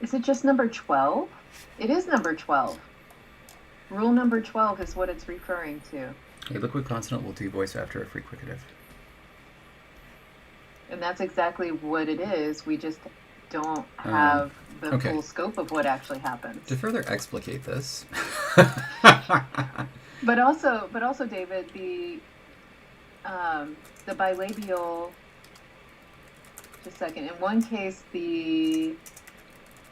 Is it just number 12? It is number 12. Rule number 12 is what it's referring to. A liquid consonant will devoice after a frequentive. And that's exactly what it is. We just don't have the okay. full scope of what actually happens. To further explicate this. But also, David, the bilabial. Just a second. In one case, the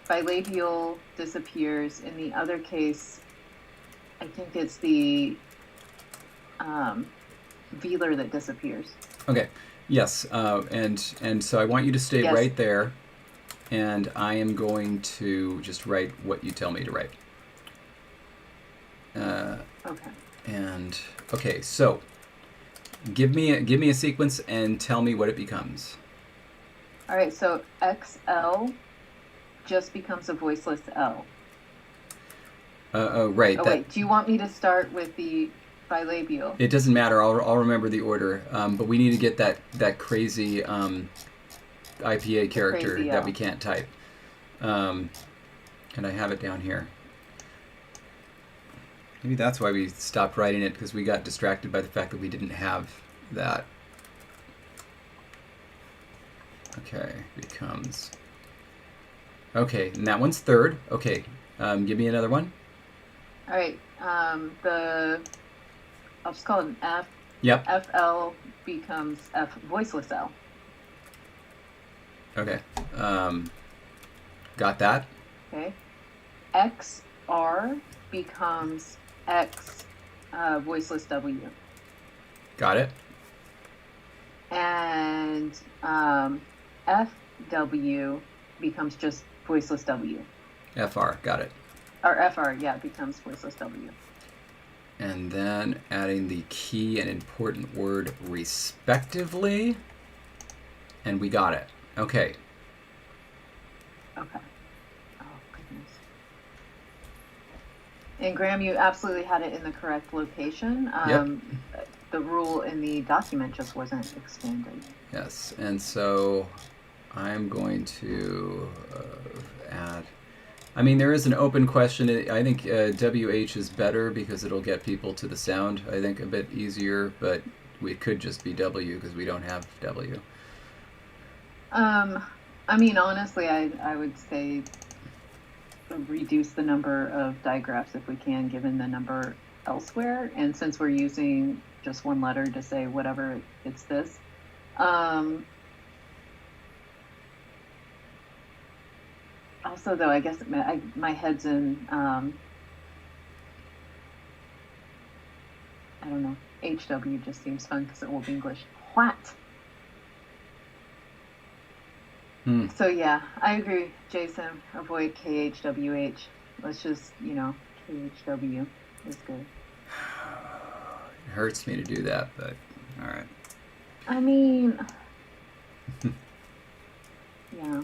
bilabial disappears. In the other case, I think it's the velar that disappears. Okay. Yes. And so I want you to stay Yes. right there, and I am going to just write what you tell me to write. Okay. And okay, so Give me a sequence and tell me what it becomes. All right, so XL just becomes a voiceless L. Right. Oh, wait, do you want me to start with the bilabial? It doesn't matter. I'll remember the order. But we need to get that crazy IPA character Crazy that L. we can't type. And I have it down here. Maybe that's why we stopped writing it, because we got distracted by the fact that we didn't have that. Okay, becomes. Okay, and that one's third. Okay, give me another one. All right, I'll just call it an F. Yep. FL becomes F voiceless L. Okay. Got that. Okay. XR becomes X voiceless W. Got it. And FW becomes just voiceless W. FR. Got it. Or FR, yeah, becomes voiceless W. And then adding the key and important word respectively. And we got it. Okay. Okay. Oh, goodness. And Graham, you absolutely had it in the correct location. Yep. The rule in the document just wasn't expanded. Yes. And so I'm going to add. I mean, there is an open question. I think WH is better because it'll get people to the sound, I think, a bit easier, but we could just be W because we don't have W. I mean, honestly, I would say reduce the number of digraphs if we can, given the number elsewhere. And since we're using just one letter to say whatever, it's this. Also, though, I guess my head's in, I don't know, HW just seems fun because it will be English. What? So, yeah, I agree, Jason. Avoid KHWH. Let's just, KHW is good. It hurts me to do that, but all right. I mean, yeah.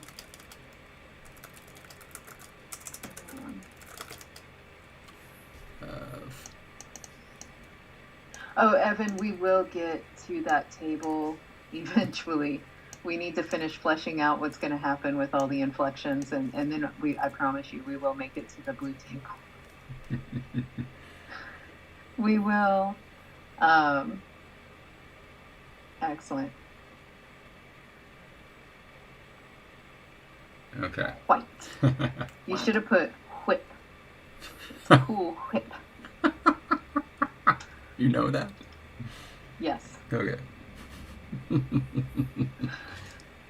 Oh, Evan, we will get to that table eventually. We need to finish fleshing out what's going to happen with all the inflections, and then I promise you, we will make it to the blue table. We will. Excellent. Okay. White. You should have put whip. It's a cool whip. You know that? Yes. Okay.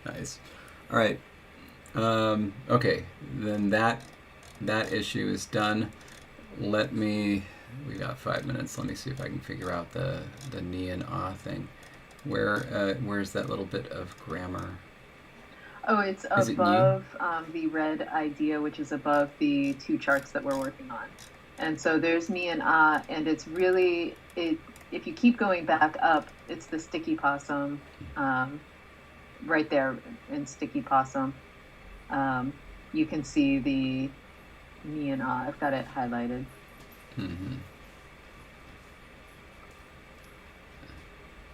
Nice. All right. Okay. Then that issue is done. We got 5 minutes. Let me see if I can figure out the ni and ah thing. Where's that little bit of grammar? Oh, it's above the red idea, which is above the two charts that we're working on. And so there's ni and ah, and it's really, if you keep going back up, it's the sticky possum, right there in sticky possum. You can see the ni and ah. I've got it highlighted. Mm-hmm.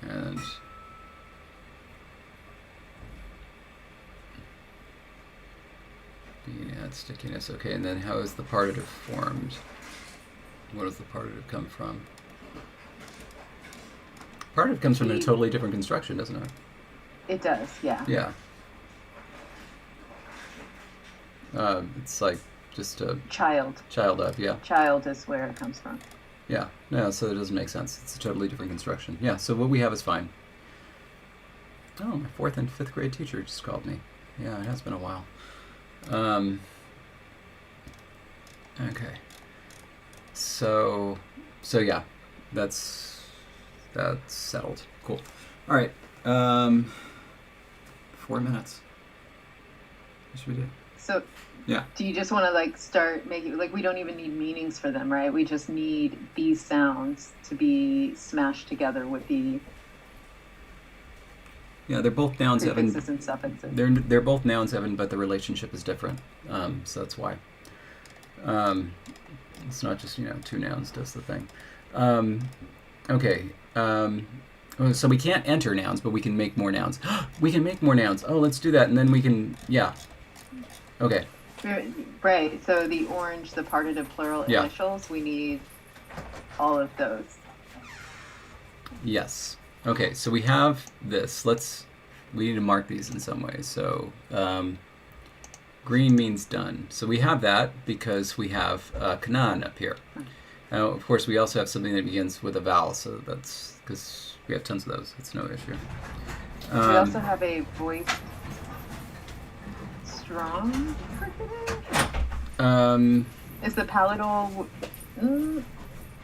And add stickiness. Okay, and then how is the partitive formed? What does the partitive come from? Partitive comes from a totally different construction, doesn't it? It does, yeah. Yeah. It's like just a Child. Child of, yeah. Child is where it comes from. Yeah. No, so it doesn't make sense. It's a totally different construction. Yeah, so what we have is fine. Oh, my 4th and 5th grade teacher just called me. Yeah, it has been a while. Okay. So yeah, that's settled. Cool. All right. 4 minutes. What should we do? So Yeah. do you just want to start making, we don't even need meanings for them, right? We just need these sounds to be smashed together with the Yeah, they're both nouns, Evan. Prefixes and suffixes. They're both nouns, Evan, but the relationship is different. So that's why. It's not just, two nouns does the thing. Okay. So we can't enter nouns, but we can make more nouns. We can make more nouns. Oh, let's do that, and then we can, yeah. Okay. Right, so the orange, the partitive plural Yeah. initials, we need all of those. Yes. Okay, so we have this. We need to mark these in some way. So green means done. So we have that because we have kanan up here. Now, of course, we also have something that begins with a vowel, so that's because we have tons of those. It's no issue. We also have a voiced strong fricative? Is the palatal... Would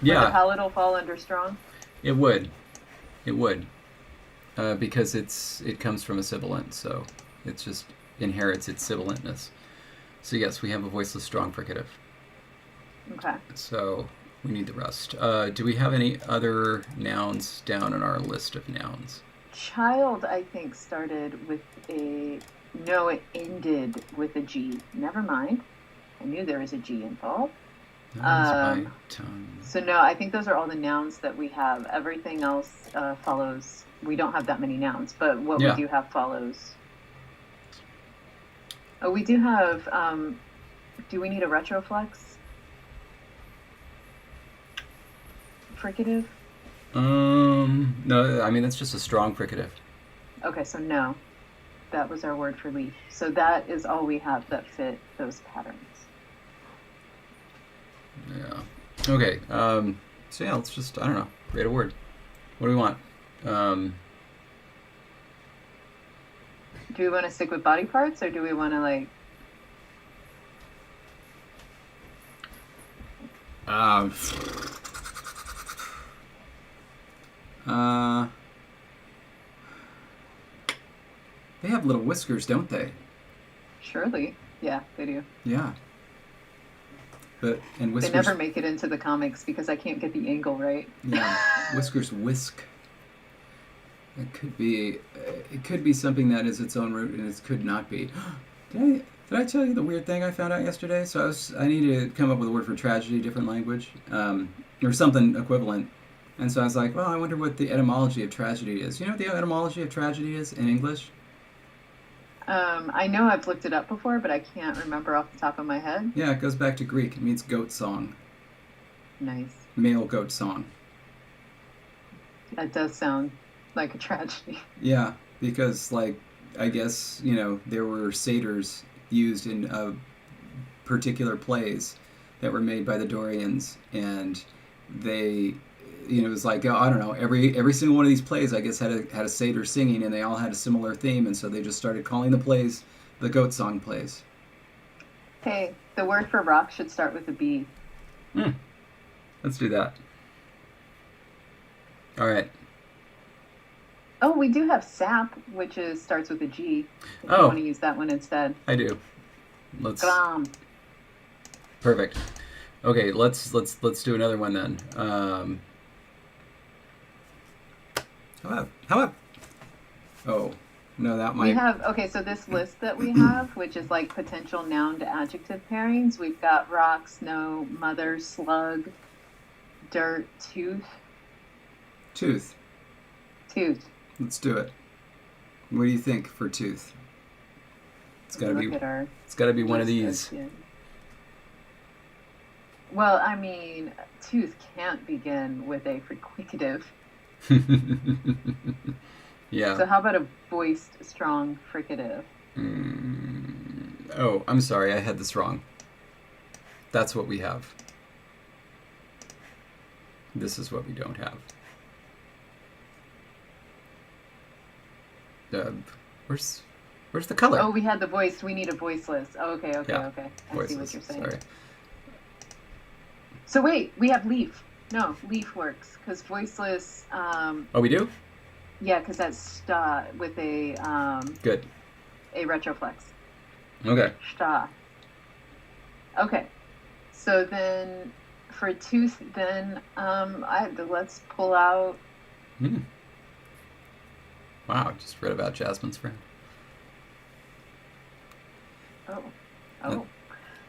the palatal fall under strong? It would. It would. Because it comes from a sibilant, so it just inherits its sibilantness. So yes, we have a voiceless strong fricative. Okay. So we need the rest. Do we have any other nouns down in our list of nouns? Child, I think, started with a... No, it ended with a G. Never mind. I knew there was a G involved. So no, I think those are all the nouns that we have. Everything else follows. We don't have that many nouns, but what we do have follows. Oh, we do have, do we need a retroflex? Fricative? No, I mean, that's just a strong fricative. Okay, so no. That was our word for leaf. So that is all we have that fit those patterns. Yeah. Okay. So yeah, let's just, I don't know, create a word. What do we want? Do we want to stick with body parts, or do we want to they have little whiskers, don't they? Surely. Yeah, they do. Yeah. And whiskers... They never make it into the comics because I can't get the angle right. Yeah, whiskers whisk. It could be something that is its own root, and it could not be. Did I tell you the weird thing I found out yesterday? So I need to come up with a word for tragedy, different language, or something equivalent. And so I was like, well, I wonder what the etymology of tragedy is. You know what the etymology of tragedy is in English? I know I've looked it up before, but I can't remember off the top of my head. Yeah, it goes back to Greek. It means goat song. Nice. Male goat song. That does sound like a tragedy. Yeah, because, I guess, there were satyrs used in particular plays that were made by the Dorians, and they... it was like, I don't know, every single one of these plays, I guess, had a satyr singing, and they all had a similar theme, and so they just started calling the plays the goat song plays. Hey, the word for rock should start with a B. Let's do that. All right. Oh, we do have sap, which starts with a G. If you want to use that one instead. I do. Let's. Gram. Perfect. Okay, let's do another one then. How about? Oh, no, that might. We have, so this list that we have, which is like potential noun to adjective pairings, we've got rock, snow, mother, slug, dirt, tooth. Tooth. Tooth. Let's do it. What do you think for tooth? It's got to be. It's got to be one of these. Well, I mean, tooth can't begin with a fricative. Yeah. So how about a voiced strong fricative? Oh, I'm sorry, I had this wrong. That's what we have. This is what we don't have. Where's the color? Oh, we had the voiced. We need a voiceless. Oh, okay. I Voiceless. see what you're saying. Sorry. So wait, we have leaf. No, leaf works because voiceless. Oh, we do? Yeah, because that's sta with a Good. A retroflex. Okay. Sta. Okay. So then, for tooth, then let's pull out. Wow, just read about Jasmine's friend. Oh. That-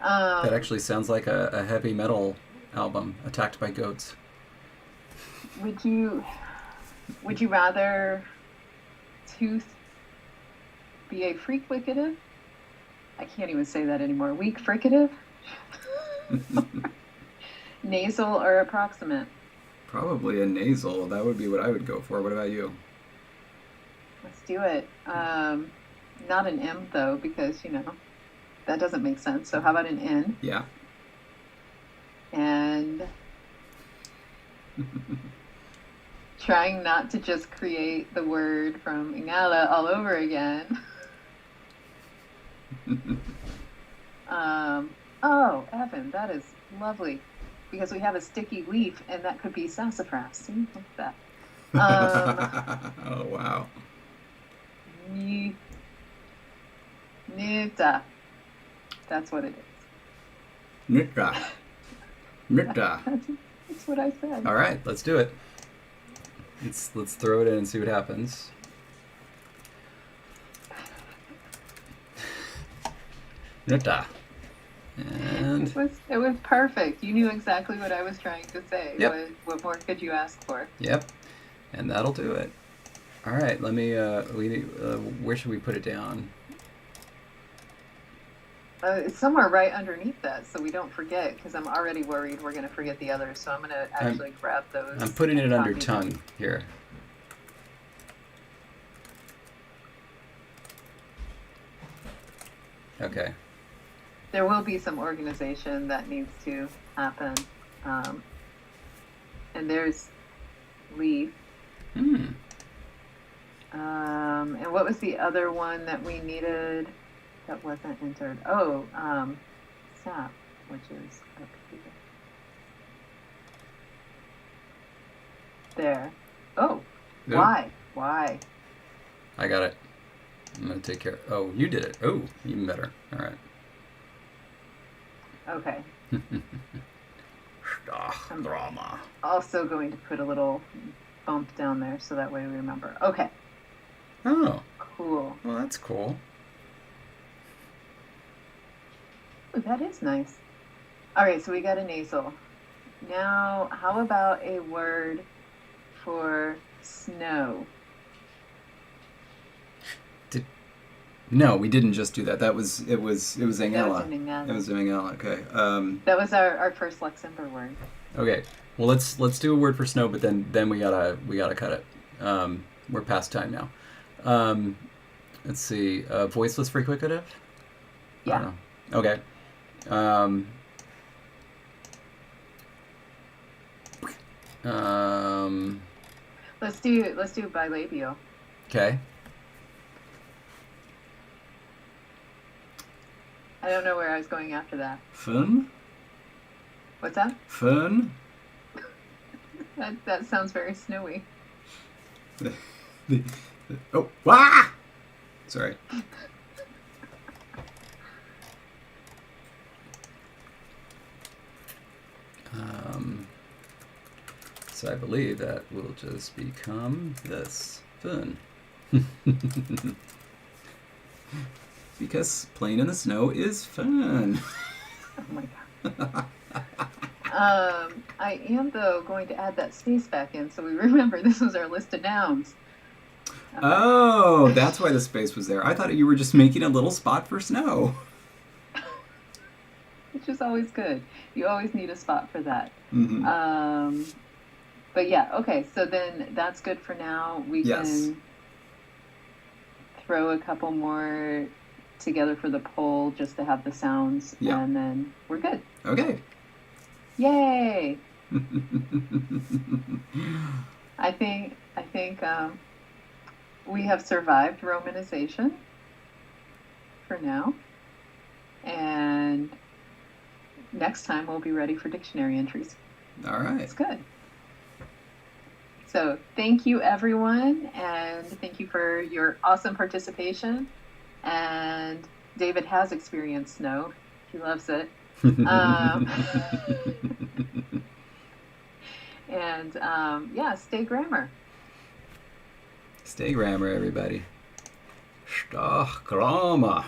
Oh. That actually sounds like a heavy metal album, Attacked by Goats. Would you rather tooth be a frequentive? I can't even say that anymore. Weak fricative? Nasal or approximate? Probably a nasal. That would be what I would go for. What about you? Let's do it. Not an M though, because that doesn't make sense. So how about an N? Yeah. And trying not to just create the word from Ingala all over again. Oh, Evan, that is lovely. Because we have a sticky leaf, and that could be sassafras. See, look at that. Oh, wow. Nita. That's what it is. Nitra. Nitra. That's what I said. All right, let's do it. Let's throw it in and see what happens. Nitra. And It was perfect. You knew exactly what I was trying to say. Yep. What more could you ask for? yep, and that'll do it. All right, let me. Where should we put it down? It's somewhere right underneath that, so we don't forget. Because I'm already worried we're going to forget the others. So I'm going to actually grab those. I'm putting it and under copy tongue them. here. Okay. There will be some organization that needs to happen. And there's leaf. Hmm. And what was the other one that we needed that wasn't entered? Oh, sap, which is up here. There. Oh, Yep. why? I got it. I'm gonna take care. Oh, you did it. Oh, even better. All right. Okay. Drama. Also going to put a little bump down there so that way we remember. Okay, Oh, cool. well, that's cool. Ooh, that is nice. All right, so we got a nasal. Now, how about a word for snow? No, we didn't just do that. It was That was Angela. an Ingala. It was Angela. Okay. That was our first Luxembourg word. Okay. Well, let's do a word for snow, but then we gotta cut it. We're past time now. Let's see. Voiceless frequentive. I Yeah. don't know. Okay. Let's do bilabial. Okay. I don't know where I was going after that. Fun. What's that? Fun. That sounds very snowy. Oh, wah! Sorry. So I believe that will just become this fun. Because playing in the snow is fun. Oh my god. I am though going to add that space back in so we remember this was our list of nouns. Oh, that's why the space was there. I thought you were just making a little spot for snow. Which is always good. You always need a spot for that. Mm-hmm. But yeah, okay, so then that's good for now. We can throw a couple more together for the poll just to have the sounds, and then we're good. Okay. Yay! I think we have survived romanization for now, and next time we'll be ready for dictionary entries. All right. It's good. So thank you, everyone, and thank you for your awesome participation. And David has experienced snow. He loves it. And yeah, stay grammar. Stay grammar, everybody. Stay grammar.